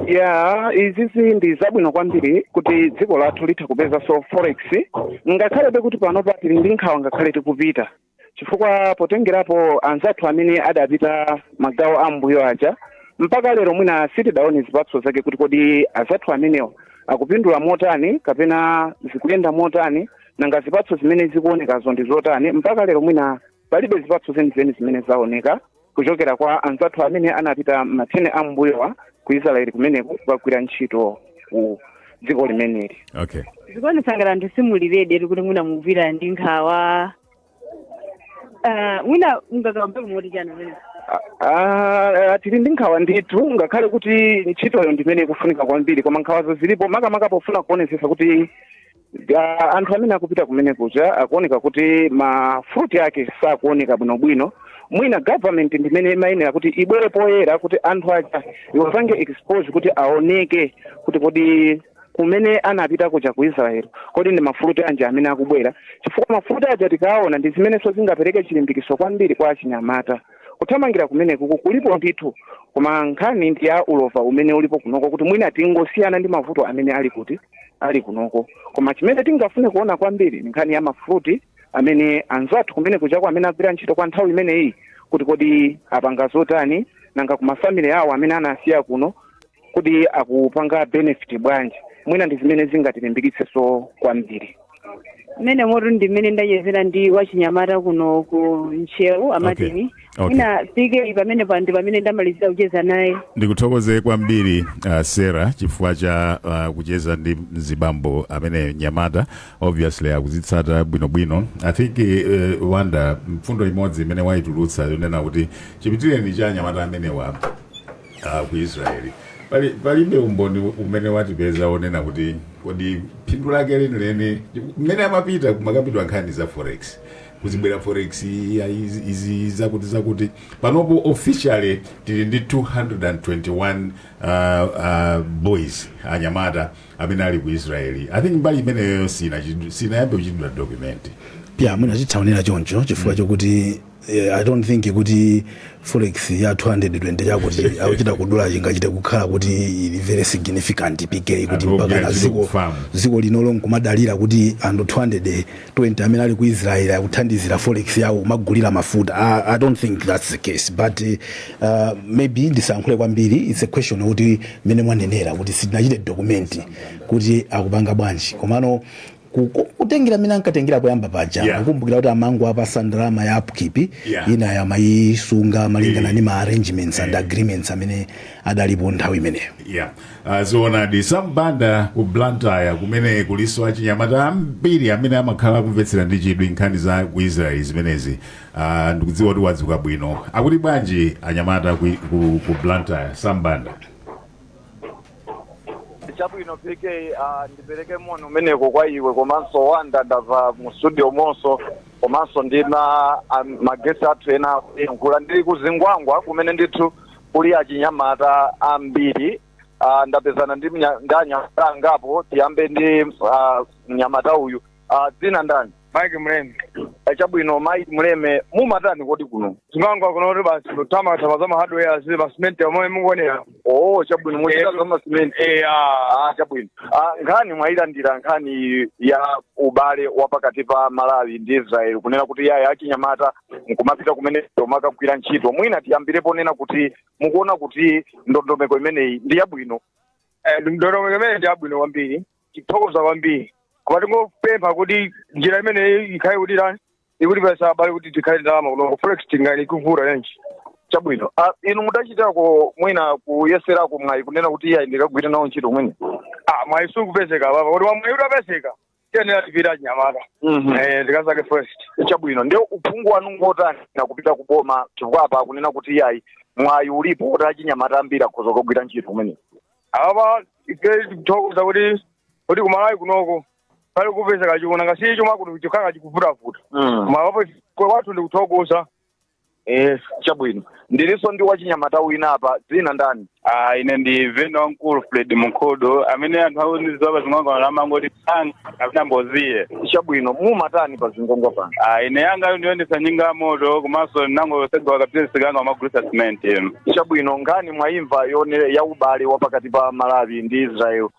Ya izizi ndi zabwino kwambiri kuti dziko lathu litha kupezanso forex ngakhalebe kuti panopa tili ndi nkhawa ngakhale tikupita chifukwa potengerapo anzathu amene adapita magawo ambuyo aja mpaka lero mwina sitidaone zipatso zake kuti kodi azathu amenewo akupindula motani kapena zikuyenda motani nanga zipatso zimene zikuonekazo ndi zotani. Mpaka lero mwina palibe zipatso zenizeni zimene zaoneka kuchokera kwa anzathu amene anapita mathene ambuyowa ku Israeli kumeneko kukagwira ntchito ku dziko limeneli. Okay. Zikuonetsanga anthu simuliredi kuti mwina mukupita ndi nkhawa. Mwina ungakambe kumoti chana mwina. Tili ndi nkhawa ndithu ngakhale kuti ntchitoyo ndimene ikufunika kwambiri koma nkhawazo zilipo makamaka pofuna kuonetsetsa kuti anthu amene akupita kumene kuja akuoneka kuti mafruti ake sakuoneka bwinobwino. Mwina government ndimene imayenera kuti ibwere poyera kuti anthu aja iwapange expose kuti aoneke kuti kodi kumene anapita kuja ku Israeli kodi ndi mafruti anje amene akubwera chifukwa mafruti aja tikaona ndi zimenenso zingapereke chilimbikiso kwambiri kwa achinyamata. Kuthamangira kumeneko kulipo ndithu koma nkhani ndi ya ulova umene ulipo kunoko kuti mwina tingosiyana ndi mavuto amene ali kuti ali kunoko. Koma chimene tingafune kuona kwambiri nkhani ya mafruti amene anzathu kumene kuchako amene agwira ntchito kwa nthawi imeneyi kuti kodi apanga zotani nanga ku mafamily awo amene anasiya kuno kuti akupanga benefit bwanji. Mwina ndi zimene zingatilimbikitsenso kwambiri. Mene moto ndi mmene ndachezera ndi wachinyamata kuno ku Nchewu amatini. Mwina pike pamene pandi pamene ndamalizira kucheza naye. Ndikuthokoze kwambiri Sera chifukwa cha kucheza ndi mzibambo amene nyamata obviously akuzitsata bwinobwino. I think Wanda mfundo imodzi imene waitulutsa yonena kuti chipitireni cha nyamata amene wa ku Israeli palibe umboni umene watipeza onena kuti kodi phindu lake lenileni mmene amapita kumakapitwa nkhani za forex kuzibwera forex izi zakuti panopo officially tili ndi 221 boys anyamata amene ali ku Israeli. I think mbali imeneyo sinayambe kuchitidwa document pia mwina chitsaonera choncho chifukwa chokuti I don't think kuti forex ya 220 yakuti akuchita kudula chingachite kukhala kuti ili very significant PK kuti mpaka na ziko linolo nkumadalira kuti ando 220 amene ali ku Israel akuthandizira forex yawo magulira mafuta. I don't think that's the case, but maybe ndisankhule kwambiri. It's a question kuti mene mwanenera kuti sinachite document kuti akupanga bwanji komano kutengera mina nkatengera poyamba paja kukumbukira kuti amangu apa sandrama ya upkeep ina ya maisunga malingana ni ma arrangements and agreements amene adalipo nthawi imeneyo. Zoona di Sambanda ku Blantyre kumene kuliso achinyamata ambiri amene amakhala kumvetsera ndi chidwi nkhani za ku Israel zimenezi. Ndikudziwa kuti wadzuka bwino. Akuti bwanji anyamata ku Blantyre Sambanda. Chabwino PK ndipereke mono umeneko kwa iwe komanso wanda ndava mu studio monso komanso ndina magesi athu ena yankula ndili kuzingwangwa kumene ndithu kuli achinyamata ambiri. Ndapezana ndi ndanyamata angapo tiyambe ndi mnyamata uyu dzina ndani? Mike Mleme. Chabwino Mike Mleme mumatani kodi kuno? Zingwangwa kuno kuti basi lutama za hardware azi ba cement amwe mungonera. Chabwino muchita za cement. Chabwino. Nkhani mwayilandira nkhani ya ubale wapakati pa Malawi ndi Israel kunena kuti yaya achinyamata nkumapita kumene makagwira ntchito. Mwina tiyambirepo nena kuti mukuona kuti ndondomeko imeneyi ndi yabwino. Ndondomeko imene ndi yabwino kwambiri. Tikuthokoza kwambiri. Kwati ngopempha kuti njira imene ikhale kuti lani ikuti pesa abale kuti tikhale ndalama kuno forex tingani kuvura yanji. Chabwino. Inu mutachitako mwina kuyeserako mwayi kunena kuti iya ndikagwira nawo ntchito mwene. Mwayi sukupezeka baba kuti wamwayi utapezeka tiyene atipita achinyamata. Ndikazake first. Chabwino. Ndio uphungu wanu ngotani na kupita kuboma chifukwa kunena kuti iyayi mwayi ulipo kuti achinyamata ambiri akhoza kugwira ntchito mwene. Aba ife tikuthokoza kuti kumalawi kunoko pali kupezeka chikona ngasicho makuti chikanga chikuvutavuta. Mawapo kwa watu ndikuthokoza. Chabwino. Ndiliso ndi wachinyamata wina apa dzina ndani? Ine ndi Veno Wankulu Fred Mukhodo amene anthu auniziwa pa zingwangwa lamangoti tsanga kapita mboziye. Chabwino mumatani pa zingwangwa pano? Ine yanga ndiyondesa njinga moto komanso nango segwa kapita siganga magulisa cement. Chabwino ngani mwaimva yone ya ubale wapakati pa Malawi ndi Israel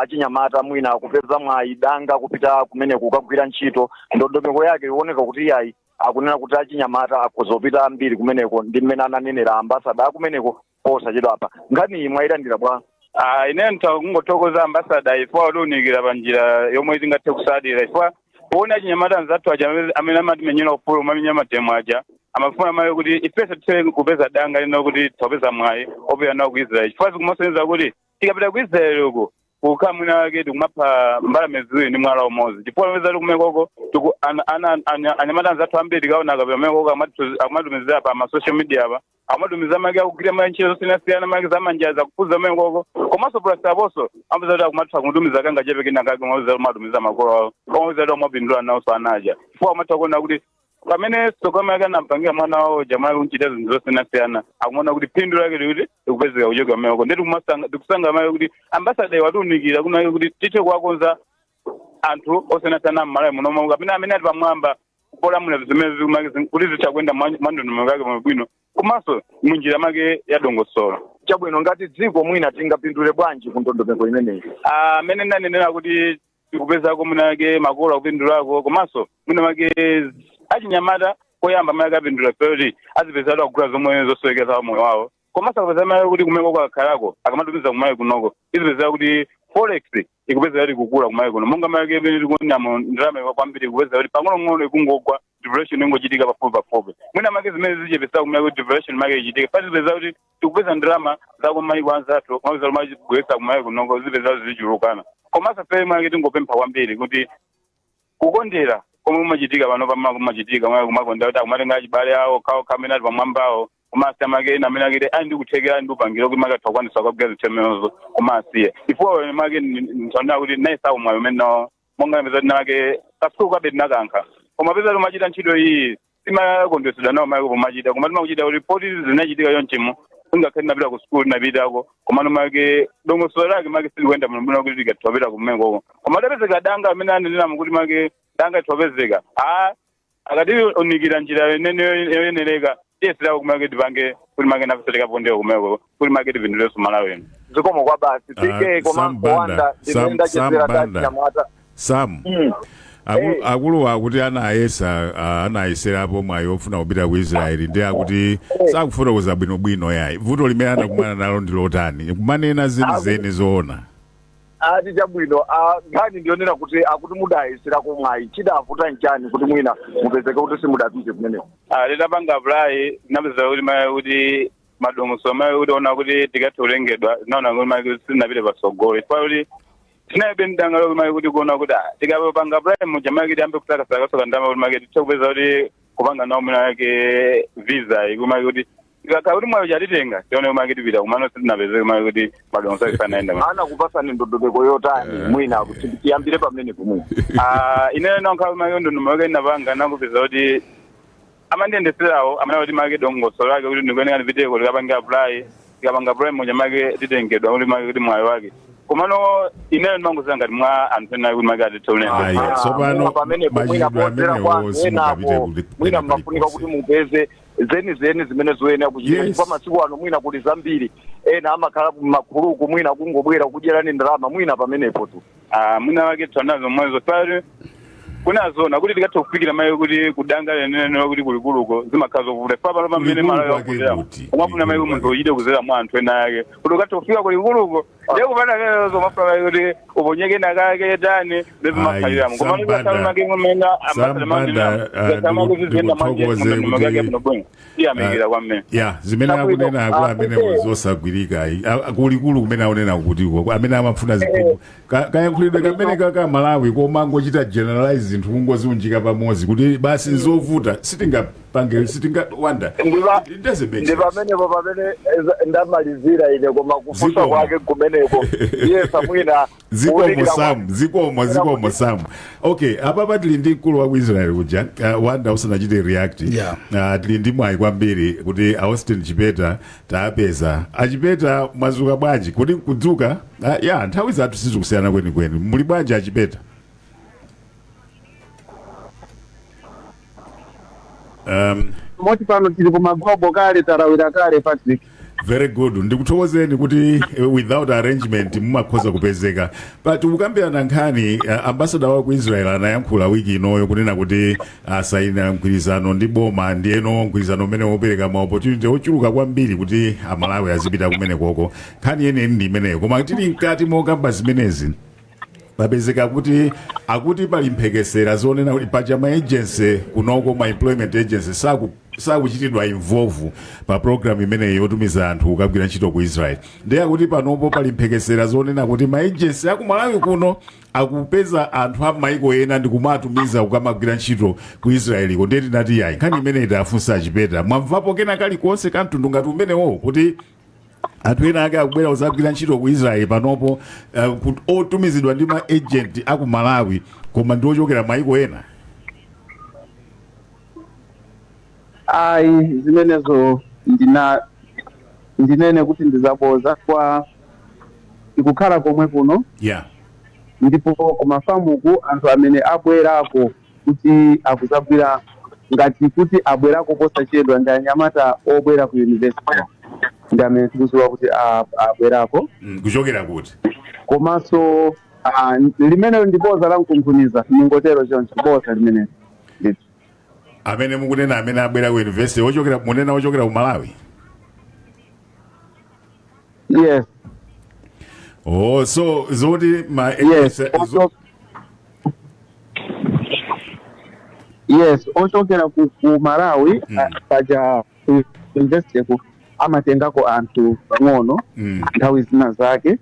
achinyamata mwina kupeza mwaidanga kupita kumene kukagwira ntchito ndondomeko yake ioneka kuti yayi akunena kuti achinyamata akozopita ambiri kumeneko ndi mmene ananenera ambassador akumeneko posachedwa apa ngani mwayilandira bwa? Ine ntangothokoza ambassador ifwa unikira panjira yomwe tingathe kusadira ifwa kuona achinyamata nzathu aja amene amatimenyera ufulu mamenyama temu aja amafuna mayo kuti ifese tse kupeza danga lino kuti topeza mwayi opera nawo ku Israel ifwa zikumasonyeza kuti tikapita ku Israel uko kukamwina wake tikumapha mbalame ziwiri ndi mwala umodzi chifukwa pameza tikumekoko anyamata nzathu ambiri kaona kapita kumekoko amatumizira pa masocial media apa amatumizira make akugwira ntchito zosiyanasiyana make zamanja zakuphuza kumekoko komanso plus aponso amapeza kuti akumatha kumutumiza kanga chepe kina kake amatumiza makolo awo amapeza kuti amapindula nawonso anaja chifukwa amatha kuona kuti pamene sokoma yake anampangira mwana wawo jamaa kunchita zinthu zosiyanasiyana akuona kuti phindu lake likuti likupezeka kuchoka kumeko ndeti tikusanga mayo kuti ambassador watiunikira kunayo kuti tithe kuwakonza anthu osiyanasiyana m'Malawi muno kapena amene ati pamwamba kupolamula zimene kuti zichakwenda mwandondomeko yake mwabwino komanso munjira make yadongosolo. Chabwino ngati dziko mwina tingapindule bwanji ku ndondomeko imeneyi? Amene ndanenera kuti tikupezako mwinake makolo akupindulako komanso mwina make achinyamata koyamba mayi akapindula kuti azipezatu akugula zomwe zosowekeza moyo wawo komanso akapeza mayi kuti kumeko kwakhalako akamatumiza kumayi kunoko izipezera kuti forex ikupezera kuti kukula kumayi kuno monga mayi akapene tikuonamo ndalama kwambiri kupezera kuti pang'ono ikungogwa devaluation ingochitika pafupi mwina make zimene zichepesa kumayi kuti devaluation make ichitika pati zipezera kuti tikupeza ndalama zako mayi kwanzathu kumapeza mayi kugwesa kumayi kunoko zipezera kuti zichulukana komanso pele mayi tingopempha kwambiri kuti kukondera komwe kumachitika pano pamachitika mwayo kumakonda kuti akumatenga achibale awo kawo kamene ali pamwambawo kumasi amake namene akiti andi kuthekera ndi upangiro kuti make twakwanisa kwabweza temenezo kumasiye ifuwa make ntondera kuti naisa umwayo umene monga peza tinake kasuku kwabe tinakankha koma peza timachita ntchito iyi simakondwesedwa nawo make pomachita koma timakuchita kuti poti zinachitika yonchimo ungakhale napita ku school napitako koma make dongosolo lake make silikuenda mlambuna kuti tikathiwapita kumengoko koma tapezeka danga amene andinama kuti make danga ithiwapezeka akati unikira njira inene yoyenereka tiyesera kumake tipange kuti make nafisotika pondeko kumeko kuti make tipinduleso Malawi zikomo kwa basi tike komanso wanda ndinenda chezera tachiyamata Sam akulu akuti anayeserapo mwayo ofuna kupita ku Israeli ndi akuti sakufotokoza bwinobwino yayi vuto limene anakumana nalo ndi lotani kumanena zeni zoona ati chabwino nkhani ndionera kuti akuti mudayesera kumwayi chidavuta nchani kuti mwina mupezeke kuti simudapite kumeneko litapanga apply napeza kuti madongosolo mayi kuti ona kuti tikathe kulengedwa zinaona kuti mayi kuti sitinapite pasogolo ifa kuti tinaibe ndangalo kuti mayi kuti kuona kuti tikapanga apply mujamayi kuti ambe kutakasakasoka ndama kuti mayi tichakupeza kuti kupanga nawo mwina yake visa ikumayi kuti ikakhala kuti mwayo chatitenga tione kumake tipita kumano sitinapeze kumake kuti madongosolo akifanaenda ana kupasani ndondodeko yotani mwina kuti tiyambire pamene kumwe inene nonkhala kumake ndondomake napanga nakupeza kuti amandiyendeserawo amene kuti make dongosolo lake kuti ndikuyeneka ndipiteko likapanga apply moja make titengedwa kuti make kuti mwayo wake komano inene ndimangozera ngati mwa anthu ena kuti make atitolera sopano pamene mwina kuonzera kwanu enapo mwina mmafunika kuti mupeze zeni zimene zoyenera kuchita chifukwa masiku ano mwina kuti zambiri ena amakhala m'makhuluku mwina kungobwera kudyerani ndalama mwina pamenepo tu mwina wake tanazo mwezo pale kunazona kuti tikathe kufikira mayi kuti kudanga lenene kuti kulikuluko zimakhala zovuta pa pano pamene malayo akuzera umafuna mayi munthu uchite kuzera mwa anthu ena yake kuti ukathe kufika kulikuluko ndiye kupata kezo mafuna mayi kuti uponyeke nakake tani lezimakhaliramo koma ndikathawi make kumena ambasada mandina gatama kuti ziyenda manje iyamikira kwamene zimene akunena akulu amene zosagwirika kulikulu kumene akunena kutiko amene amafuna zikulu kayankhulidwe kamene kaka Malawi koma ngochita generalize zinthu kungoziunjika pamodzi kuti basi nzovuta sitingawanda ndi pamenepo pamene ndamalizira ine koma kufunsa kwake kumeneko yesa mwina zikomo Sam okay apa tili ndi mkulu wa Israel kuja wanda usanachite react tili ndi mwayi kwambiri kuti Austin Chipeta taapeza achipeta mwazuka bwanji kuti kudzuka nthawi zathu sizikusiyana kwenikweni muli bwanji achipeta moti pano tili kumagobo kale tarawira kale Patrick very good ndikuthokozeni kuti without arrangement mumakhoza kupezeka but ukambirana nkhani ambassador wa ku Israel anayankhula wiki inoyo kunena kuti asaina mgwirizano ndi boma ndiyeno mgwirizano umene wopereka ma opportunity ochuluka kwambiri kuti Amalawi azipita kumene koko nkhani yeneni ndi imeneyo koma tili mkati mokamba zimenezi papezeka kuti akuti pali mphekesera zonena kuti paja ma agency kunoko ma employment agency sakuchitidwa involve pa program imeneyi yotumiza anthu kukagwira ntchito ku Israel ndiye akuti panopo pali mphekesera zonena kuti ma agency aku Malawi kuno akupeza anthu a maiko ena ndi kumatumiza kukamagwira ntchito ku Israel ko ndiye tinati yayi nkhani imeneyi tafunsa Chipeta mwamvapo kena kalikonse kamtundu ngati umenewo kuti anthu ena ake akubwera kuzagwira ntchito ku Israel panopo otumizidwa ndi ma agent aku Malawi koma ndi ochokera maiko ena ayi zimenezo ndinene kuti ndizaboza kwa ikukhala komwe kuno ndipo kumafamuku anthu amene abwerako kuti akuzagwira ngati kuti abwerako posachedwa ndi anyamata obwera ku university ndi amene tikuziwa kuti abwerako kuchokera kuti komanso limenelo ndiboza lankunkhuniza ningotero choncho boza limenelo amene mukunena amene abwera ku university ochokera munena ochokera ku Malawi yes so zoti yes ochokera ku Malawi paja university ku amatengako anthu pang'ono nthawi zina zake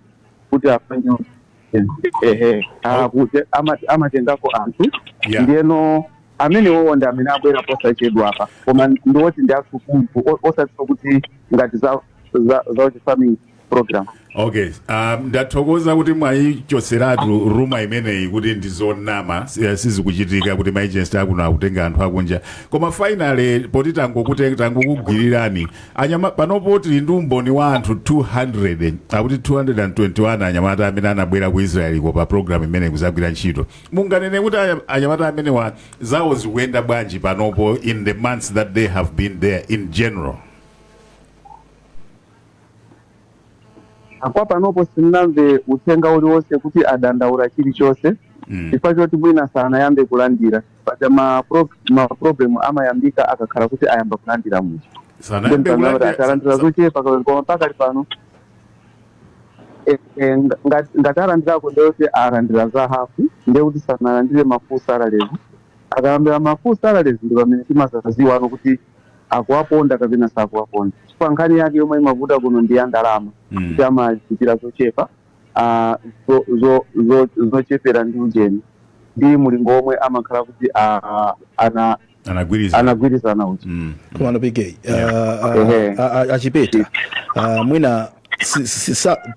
kuti afanye kuti amatengako anthu ndiyeno amenewo ndi amene abwera posachedwa apa koma ndiwoti ndi asukungu osatiso kuti ngati za farming program. Okay, ndathokoza kuti mwayichoseratu ruma imeneyi kuti ndizonama sizikuchitika kuti ma-agency akuno akutenga anthu akunja koma finally poti tangokugwirirani panopo tili ndi umboni wa anthu 200 akuti 221 anyamata amene anabwera ku Israeli pa program imene kuzagwira ntchito. Munganene kuti anyamata amene zawo zikuyenda bwanji panopo in the months that they have been there in general? Kwa panopo sinamve uthenga uliwonse kuti adandaula chilichonse chifukwa choti mwina sana yambe kulandira paja ma problem amayambika akakhala kuti ayamba kulandira mucho atalandira zochepa koma pakali pano ngati alandirako ndeyoti alandira za hafu ndekuti sanalandire mafull salaries. Akalambira mafull salaries ndi pamene timasaziwa ano kuti akuwaponda kapena sakuwaponda chifukwa nkhani yake yomwe imavuta kuno ndi ya ndalama kuti amachitira zochepa zochepera ndi ujeni ndi mulingo omwe amakhala kuti anagwirizana uchi. Komano PK achipeta mwina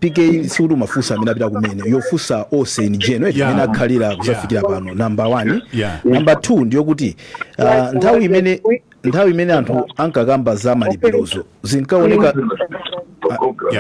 PK sikuti mafusa amene apita kumene yofusa ose ni jeno imene akhalira kusafikira pano number 1. Number 2 ndiyo kuti nthawi imene anthu ankakamba za malipirozo zinkaoneka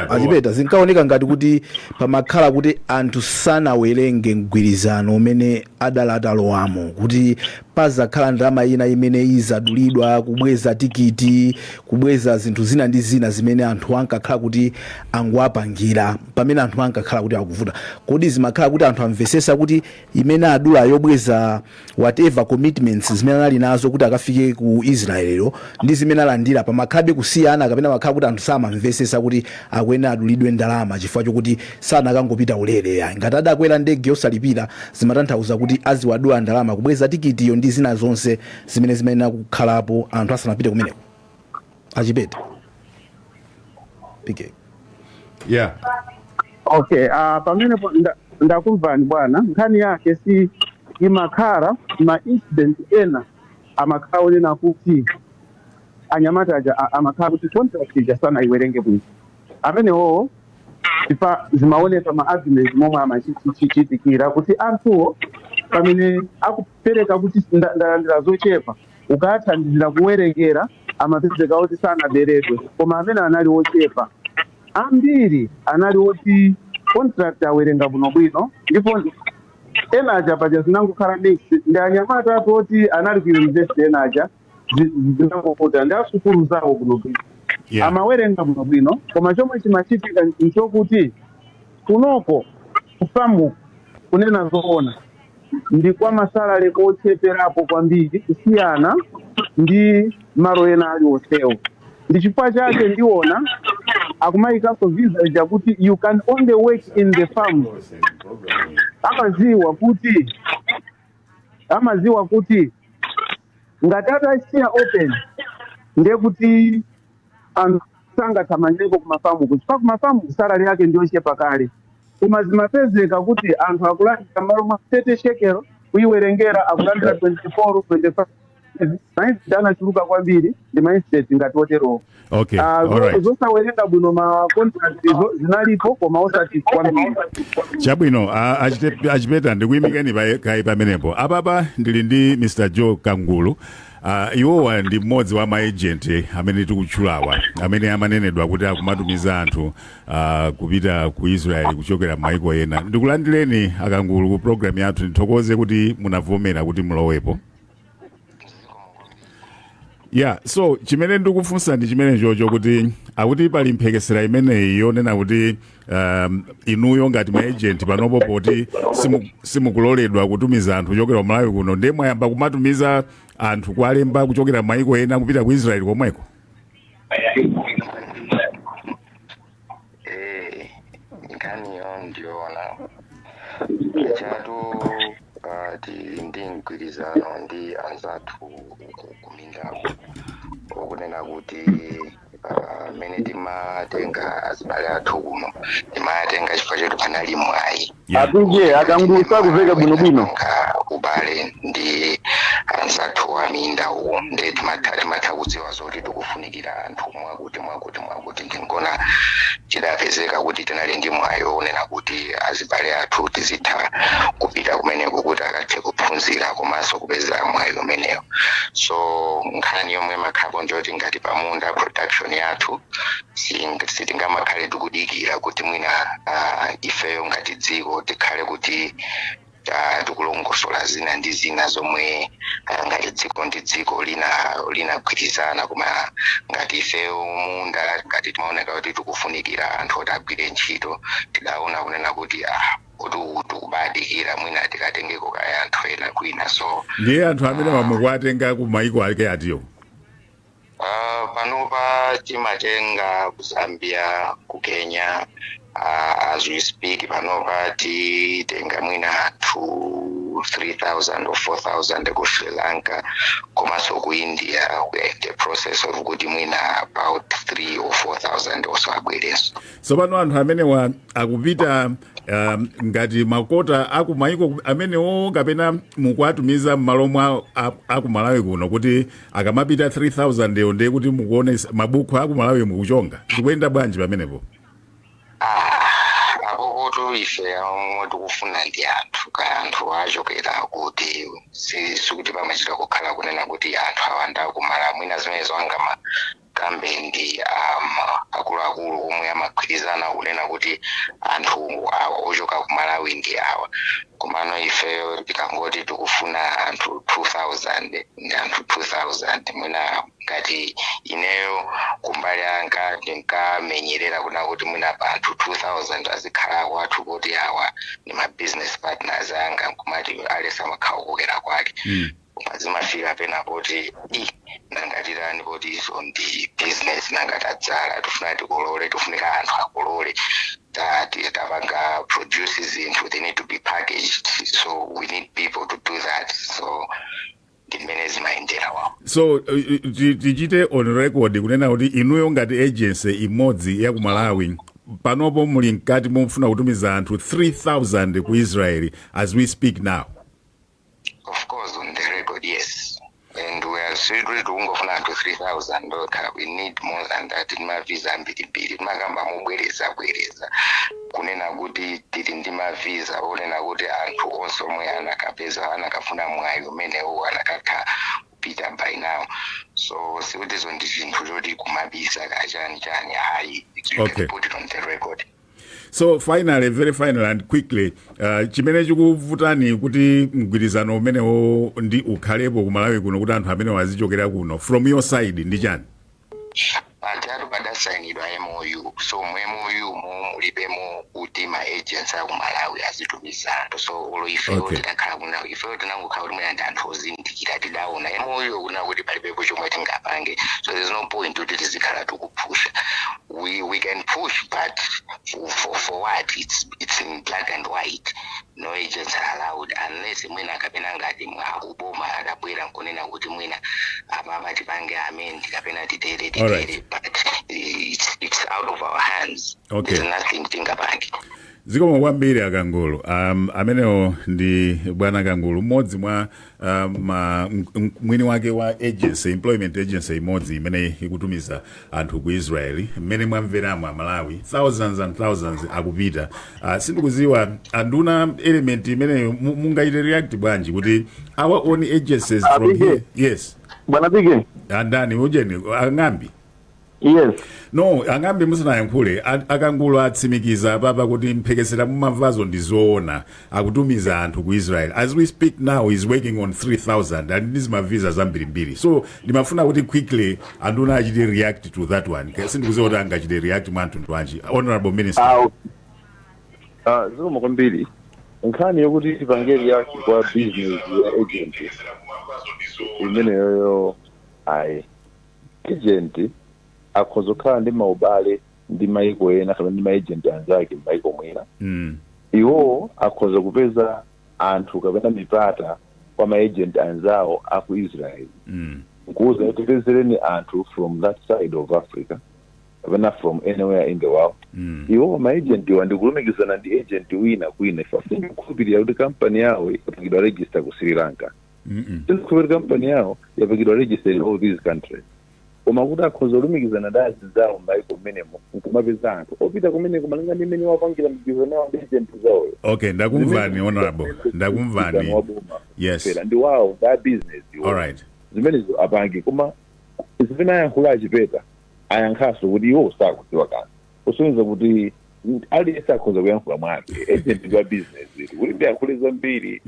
achipeta zinkaoneka ngati kuti pamakhala kuti anthu sanawerenge mgwirizano umene adalataloamo kuti pazakhala ndalama ina imene izadulidwa kubweza tikiti kubweza zinthu zina ndi zina zimene anthu ankakhala kuti angowapangira pamene anthu ankakhala kuti akuvuta kodi zimakhala kuti anthu amvesesa kuti imene adula yobweza whatever commitments zimene anali nazo kuti akafike ku Israelero ndi zimene alandira pamakhalabe kusiyana kapena makhala kuti anthu samamvesesa kuti akwena adulidwe ndalama chifukwa chokuti sanakangopita ulere ya ngati adakwera ndege yosalipira zimatanthauza kuti aziwadula ndalama kubweza tikitiyo ndi zina zonse zimene kukhalapo anthu asanapite kumeneko achipeta PK. Okay, pamene ndakumvani bwana nkhani yake si imakhala ma incident ena amakhala onena kuti anyamata amakhala kuti contract ija sana iwerenge bwino amenewo ifa zimaoneka ma arguments momwe amachitikira kuti anthuwo pamene akupereka kuti ndalandira zochepa ukathandizira kuwerengera amapezeka kuti sanaberedwe koma amene anali ochepa ambiri anali oti contract awerenga bwinobwino ndipo enaja paja zinangokhala mixed ndi anyamata atoti anali ku university enaja zinangokota ndi asukulu zawo bwinobwino amawerenga bwinobwino koma chomwe chimachitika nchokuti kunoko kufamu kunena zoona ndi kwa masalale kocheperapo kwambiri kusiyana ndi malo ena aliwonsewo ndi chifukwa chake ndiona akumayikaso visa jakuti you can only work in the farm. amaziwa kuti ngati atasiya open ndekuti anthu sangathamanjeko kumafamu kuchifukwa kumafamu salary yake ndiyochepa kale koma zimapezeka kuti anthu akulandira malo ma 30 shekelo kuiwerengera akulandira 24 25 maizidana chuluka kwambiri ndi maistate ngati otero. Okay, alright. Zosawerenga bwino ma contract zinalipo koma osati kwambiri. Chabwino achipeta ndikuyimikeni kai pamenepo apapa ndili ndi Mr. Joe Kangulu. Iwowa ndi mmodzi wa maagent amene tikutchulawa amene amanenedwa kuti akumatumiza anthu kupita ku Israeli kuchokera m'mayiko ena. Ndikulandireni akangulu ku program yathu ndithokoze kuti munavomera kuti mulowepo. So chimene ndikufunsa ndi chimene chocho kuti akuti pali mphekesera imeneyi yonena kuti inuyo ngati maagent panopo poti simukuloledwa kutumiza anthu kuchokera Malawi kuno ndiye mwayamba kumatumiza anthu kwalemba kuchokera m'mayiko ena kupita ku Israeli komweko. Nkaniyo ndiona chatu ndi mgwirizano ndi anzathu kumindako okunena kuti mene timatenga azibale athu kuno timatenga chifukwa choti panali mwayi atunje akangulusa kuveka bwinobwino ubale ndi anzathu aminda uwo ndeti mathakudziwa zoti tikufunikira anthu mwakuti ndingona chidapezeka kuti tinali ndi mwayo onena kuti azibale athu tizitha kupita kumeneko kuti akathe kuphunzira komanso kupeza mwayo umeneyo. So nkhani yomwe makhapo njoti ngati pamunda production yathu sitingamakhale tikudikira kuti mwina ifeyo ngati dziko tikhale kuti tikulongosola zina ndi zina zomwe ngati dziko ndi dziko linagwirizana, koma ngati ifeyo munda ngati timaoneka kuti tikufunikira anthu oti agwire ntchito tidaona kunena kuti tikubadikira mwina tikatengeko kaya anthu ena kwina. So ndiye anthu amene wamukuwatenga ku maiko ake atiyo panopa timatenga ku Zambia, ku Kenya, as we speak panopa titenga mwina 3,000 or 4,000 ku Sri Lanka, komanso ku India we are in the process of kuti mwina about 3,000 or 4,000 also abwerenso. So pano anthu amene akupita ngati makota akumaiko amenewo kapena mukuatumiza m'malo mwa akumalawi kuno kuti akamapita 3,000 eyo ndiye kuti mukuone mabuku akumalawi mukuchonga tikuyenda bwanji pamenepo? Apo ife omwe tikufuna ndi anthu achokera kuti sikuti pamachita kukhala kunena kuti anthu awanda kumala mwina zimenezo angama kambe ndi akuluakulu omwe amagwirizana kunena kuti anthu ochoka ku Malawi ndi awa. Komano ifeyo tikangoti tikufuna anthu 2,000 ndi anthu 2,000 mwina ngati ineyo kumbali anga ndinkamenyerera kuna kuti mwina pa anthu 2,000 azikhalako athu kuti awa ni ma business partners anga kumati alesa makhawo kukera kwake. Mazimafika pena kuti nangatirani kuti iso ndi business nangatadzala tifuna tikolole tifunika anthu akolole tapanga produce zinthu they need to be packaged, so we need people to do that. So ndimene zimayendera wawo. So tichite on record kunena kuti inuyo ngati agency imodzi ya ku Malawi panopo muli mkati mufuna kutumiza anthu 3,000 ku Israel as we speak now. Of course, on the record, yes. And we are seriously doing of now to 3,000. We need more than that in my visa and BTP. Magamba mubwereza. Kunena kuti titindima visa, onena kuti anthu also mwe anakapeza anakafuna mwayo mene o anakaka Peter by now. So this one is included kumabisa kajani hayi. You can put it on the record. So finally, very final and quickly, chimene chikuvutani kuti mgwirizano umenewo ndi ukhalepo ku Malawi kuno kuti anthu amene wazichokera kuno from your side ndi chani? Atatu padasainidwa MOU, so MOU mulibemo kuti ma agents aku Malawi azitumiza anthu. So olo ifeyo tikakhala kuno ifeyo tinangokhala kuti mwina anthu ozindikira tidaona MOU kuna kuti palibepo chomwe tingapange. So there's no point kuti tizikhala tikupusha. We can push, but for what? It's in black and white. No agents are allowed unless mwina kapena ngati mwakuboma adabwera nkunena kuti mwina apapa tipange amend kapena titere. But it's out of our hands. Okay. There's nothing tingapange. Zikomo kwambiri Akangulu. Amenewo ndi bwana Kangulu mmodzi mwa mwini wake wa agency, employment agency imodzi imene ikutumiza anthu ku Israeli mmene mwamveramo Malawi thousands and thousands akupita. Sindikuziwa anduna element imene mungaite react bwanji kuti our own agencies from here. Yes. Bwana Bige. Andani ujeni Angambi. Yes. No, Angambi musanayankhule Akangulu atsimikiza papa kuti mphekesera mumavazo ndizoona akutumiza anthu ku Israel. As we speak now is working on 3,000 and these ma visa zambirimbiri. So ndimafuna kuti quickly anduna achite react to that one. Sindikuziwa kuti angachite react mwantu ntwanji. Honorable Minister. Zikomo kwambiri. Nkhani yokuti tipange react kwa business agent. Imene yoyo agent akhozokhala ndi maubale ndi maiko ena kapena ndi maagent anzake maiko mwina. Iwo akhoza kupeza anthu kapena mipata kwa maagent anzawo aku Israel. Kuza tipezereni anthu from that side of Africa kapena from anywhere in the world. Iwo maagent wandikulumikizana ndi agent wina kwina ifa sindikhulupirira kuti kampani yawo ikapangidwa register ku Sri Lanka. Since company yao yapakidwa registered all these countries. Umakuta akhoza olumikizana ndazi zawo mbaiko minimum nkumapeza anthu opita kumene kumalinga ndi mmene wapangira mgwirizano wa agent zawo. Okay, ndakumvani honorable. Ndakumvani. Yes. Ndi wawo that business. All right. Zimene apangi kuma zimene ayankhula achipeta ayankhaso kuti iwo sakudziwa kanthu. Kusonyeza kuti aliyense akhoza kuyankhula mwake agent wa business kuti ndiyankhule zambiri.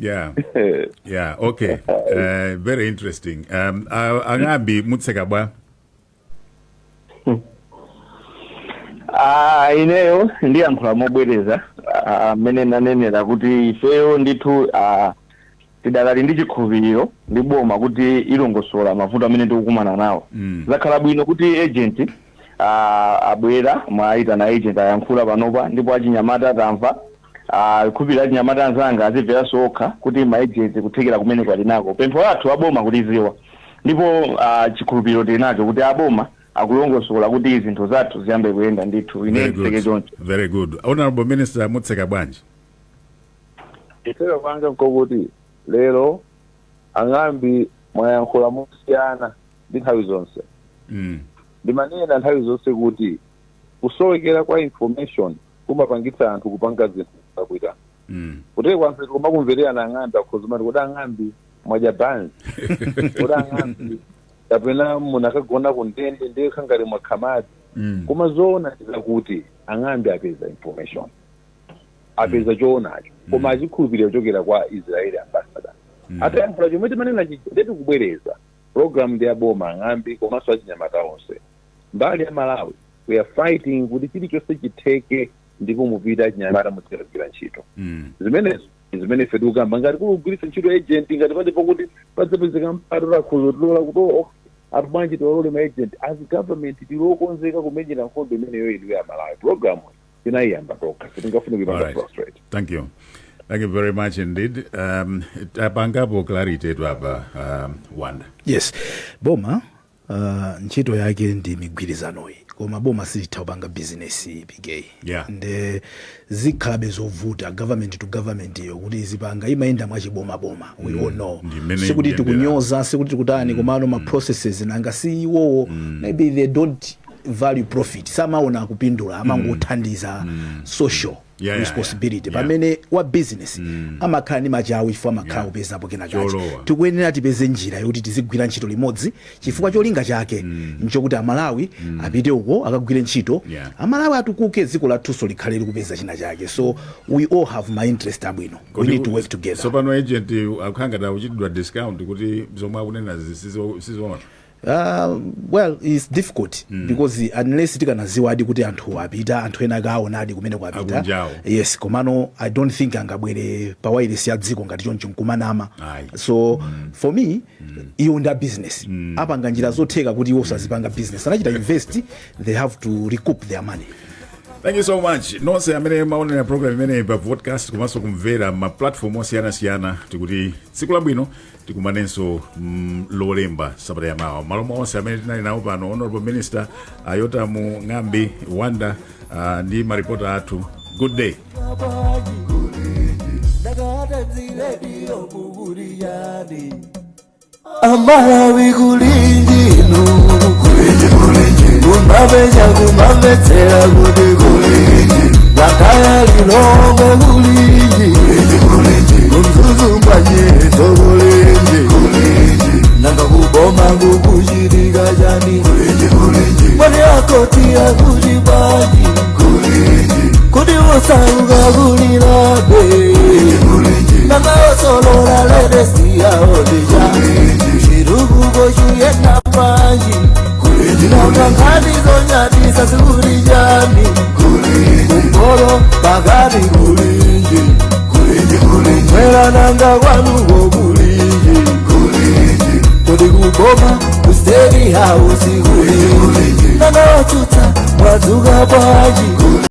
Yeah, okay. Very interesting. Angambi Mutsekabwa. Ineyo ndiyankhula mobwereza amene nanenera kuti ifeyo ndithu tidakali ndi chikhulupiriro ndi boma kuti ilongosola mavuto amene tikukumana nawo. Zakhala bwino kuti agent abwera mwaita na agent ayankhula panopa ndipo achinyamata tamva khupira achinyamata anzanga azimvera sokha kuti ma agent kuthekera kumene kwali nako. Pempho lathu aboma kuliziwa ndipo chikhulupiriro tinacho kuti aboma akulongosola kuti izinthu zathu ziyambe kuyenda ndithu ine sekejoncho. Very good. Honorable Minister Mutseka Bwanji. Ifeyo kwanga nkokuti lero angambi mwayankhula musiyana ndi nthawi zonse. Ndimanena nthawi zonse kuti kusowekera kwa information kumapangitsa anthu kupanga zinthu zakuita. Kuti kwanse kumakumverera ang'amba khozimati kuti ang'ambi mwaja banzi. Kuti ang'ambi kapena munakagona kundende ndiye khangari mwakhamadi. Kuma zona kuti ang'ambi apeza information. Apeza chonacho. Koma achikhulupirira kuchokera kwa Israeli ambassador. Ata yankhula chomwe timanena chiti kubwereza program ndi aboma ang'ambi komanso achinyamata onse. Mbali ya Malawi, we are fighting kuti chilichonse chitheke ndipo mupita achinyamata mutikagwira ntchito. Zimene ife tikukamba ngati kugwiritsa ntchito agent ngati patipo kuti padzapezeka mpato lakhuzo tilola kuti atubwanji tiwalole ma agent as government tilokonzeka kumenyera nkhondo imeneyo ili ya Malawi. Program tinayiyamba tokha sitingafuna kuipanga frustrate. Thank you. Thank you very much indeed. Tapangapo clarity twapa Wanda. Yes. Boma ntchito yake ndi migwirizanoyi koma boma silitha kupanga business PK. Nde zikhalabe zovuta government to government yo kuti izipanga imayenda mwachiboma boma. We all know. Sikuti tikunyoza sikuti tikutani komano ma processes nanga siwo maybe they don't value profit. Samaona kupindula amangothandiza social responsibility. Pamene wa business amakhala ndi machawi ifo amakhala kupeza apo kena kachi. Tikuyenera tipeze njira yokuti tizigwira ntchito limodzi chifukwa cholinga chake nchokuti Amalawi apite uko akagwire ntchito. Amalawi atukuke dziko lathuso likhale likupeza china chake. So we all have my interest abwino. We need to work together. So pano agent akukhanga da uchidwa discount kuti zomwe akunena sizona. Well, it's difficult because unless tikanaziwa adi kuti anthu apita anthu ena akaona adi kumene kwapita. Yes, komano I don't think angabwere pawaile siya dziko ngati choncho nkumanama. So for me iyo nda business apanga njira zotheka kuti iwo sazipanga business anachita invest they have to recoup their money. Thank you so much. Nonse amene maonera program imene pa podcast komanso kumvera ma platform osiyana tikuti tsiku labwino tikumanenso lolemba sabata yamawa. Maloma onse amene tinali nawo pano Honorable Minister Yotamu Ng'ambi Wanda ndi maripota athu. Good day. Amalawi kulinji kumbabeja kumbabetsera kuti kulinji lakaya lilonge kulinji kumzuzumba nyeto kulinji nanga kuboma kukushirika jani mwani akotia kujibaji kuti osauka kulilabe nanga osolola ledesiya odija chirukuko chuyenda panji nanga ngati zonyatisa sikulijani kumbolo pakati kulinji mwera nanga kwanuko kulinji kuti kuboma kuseri hausi kulinji nanga watuta mwadzuka panji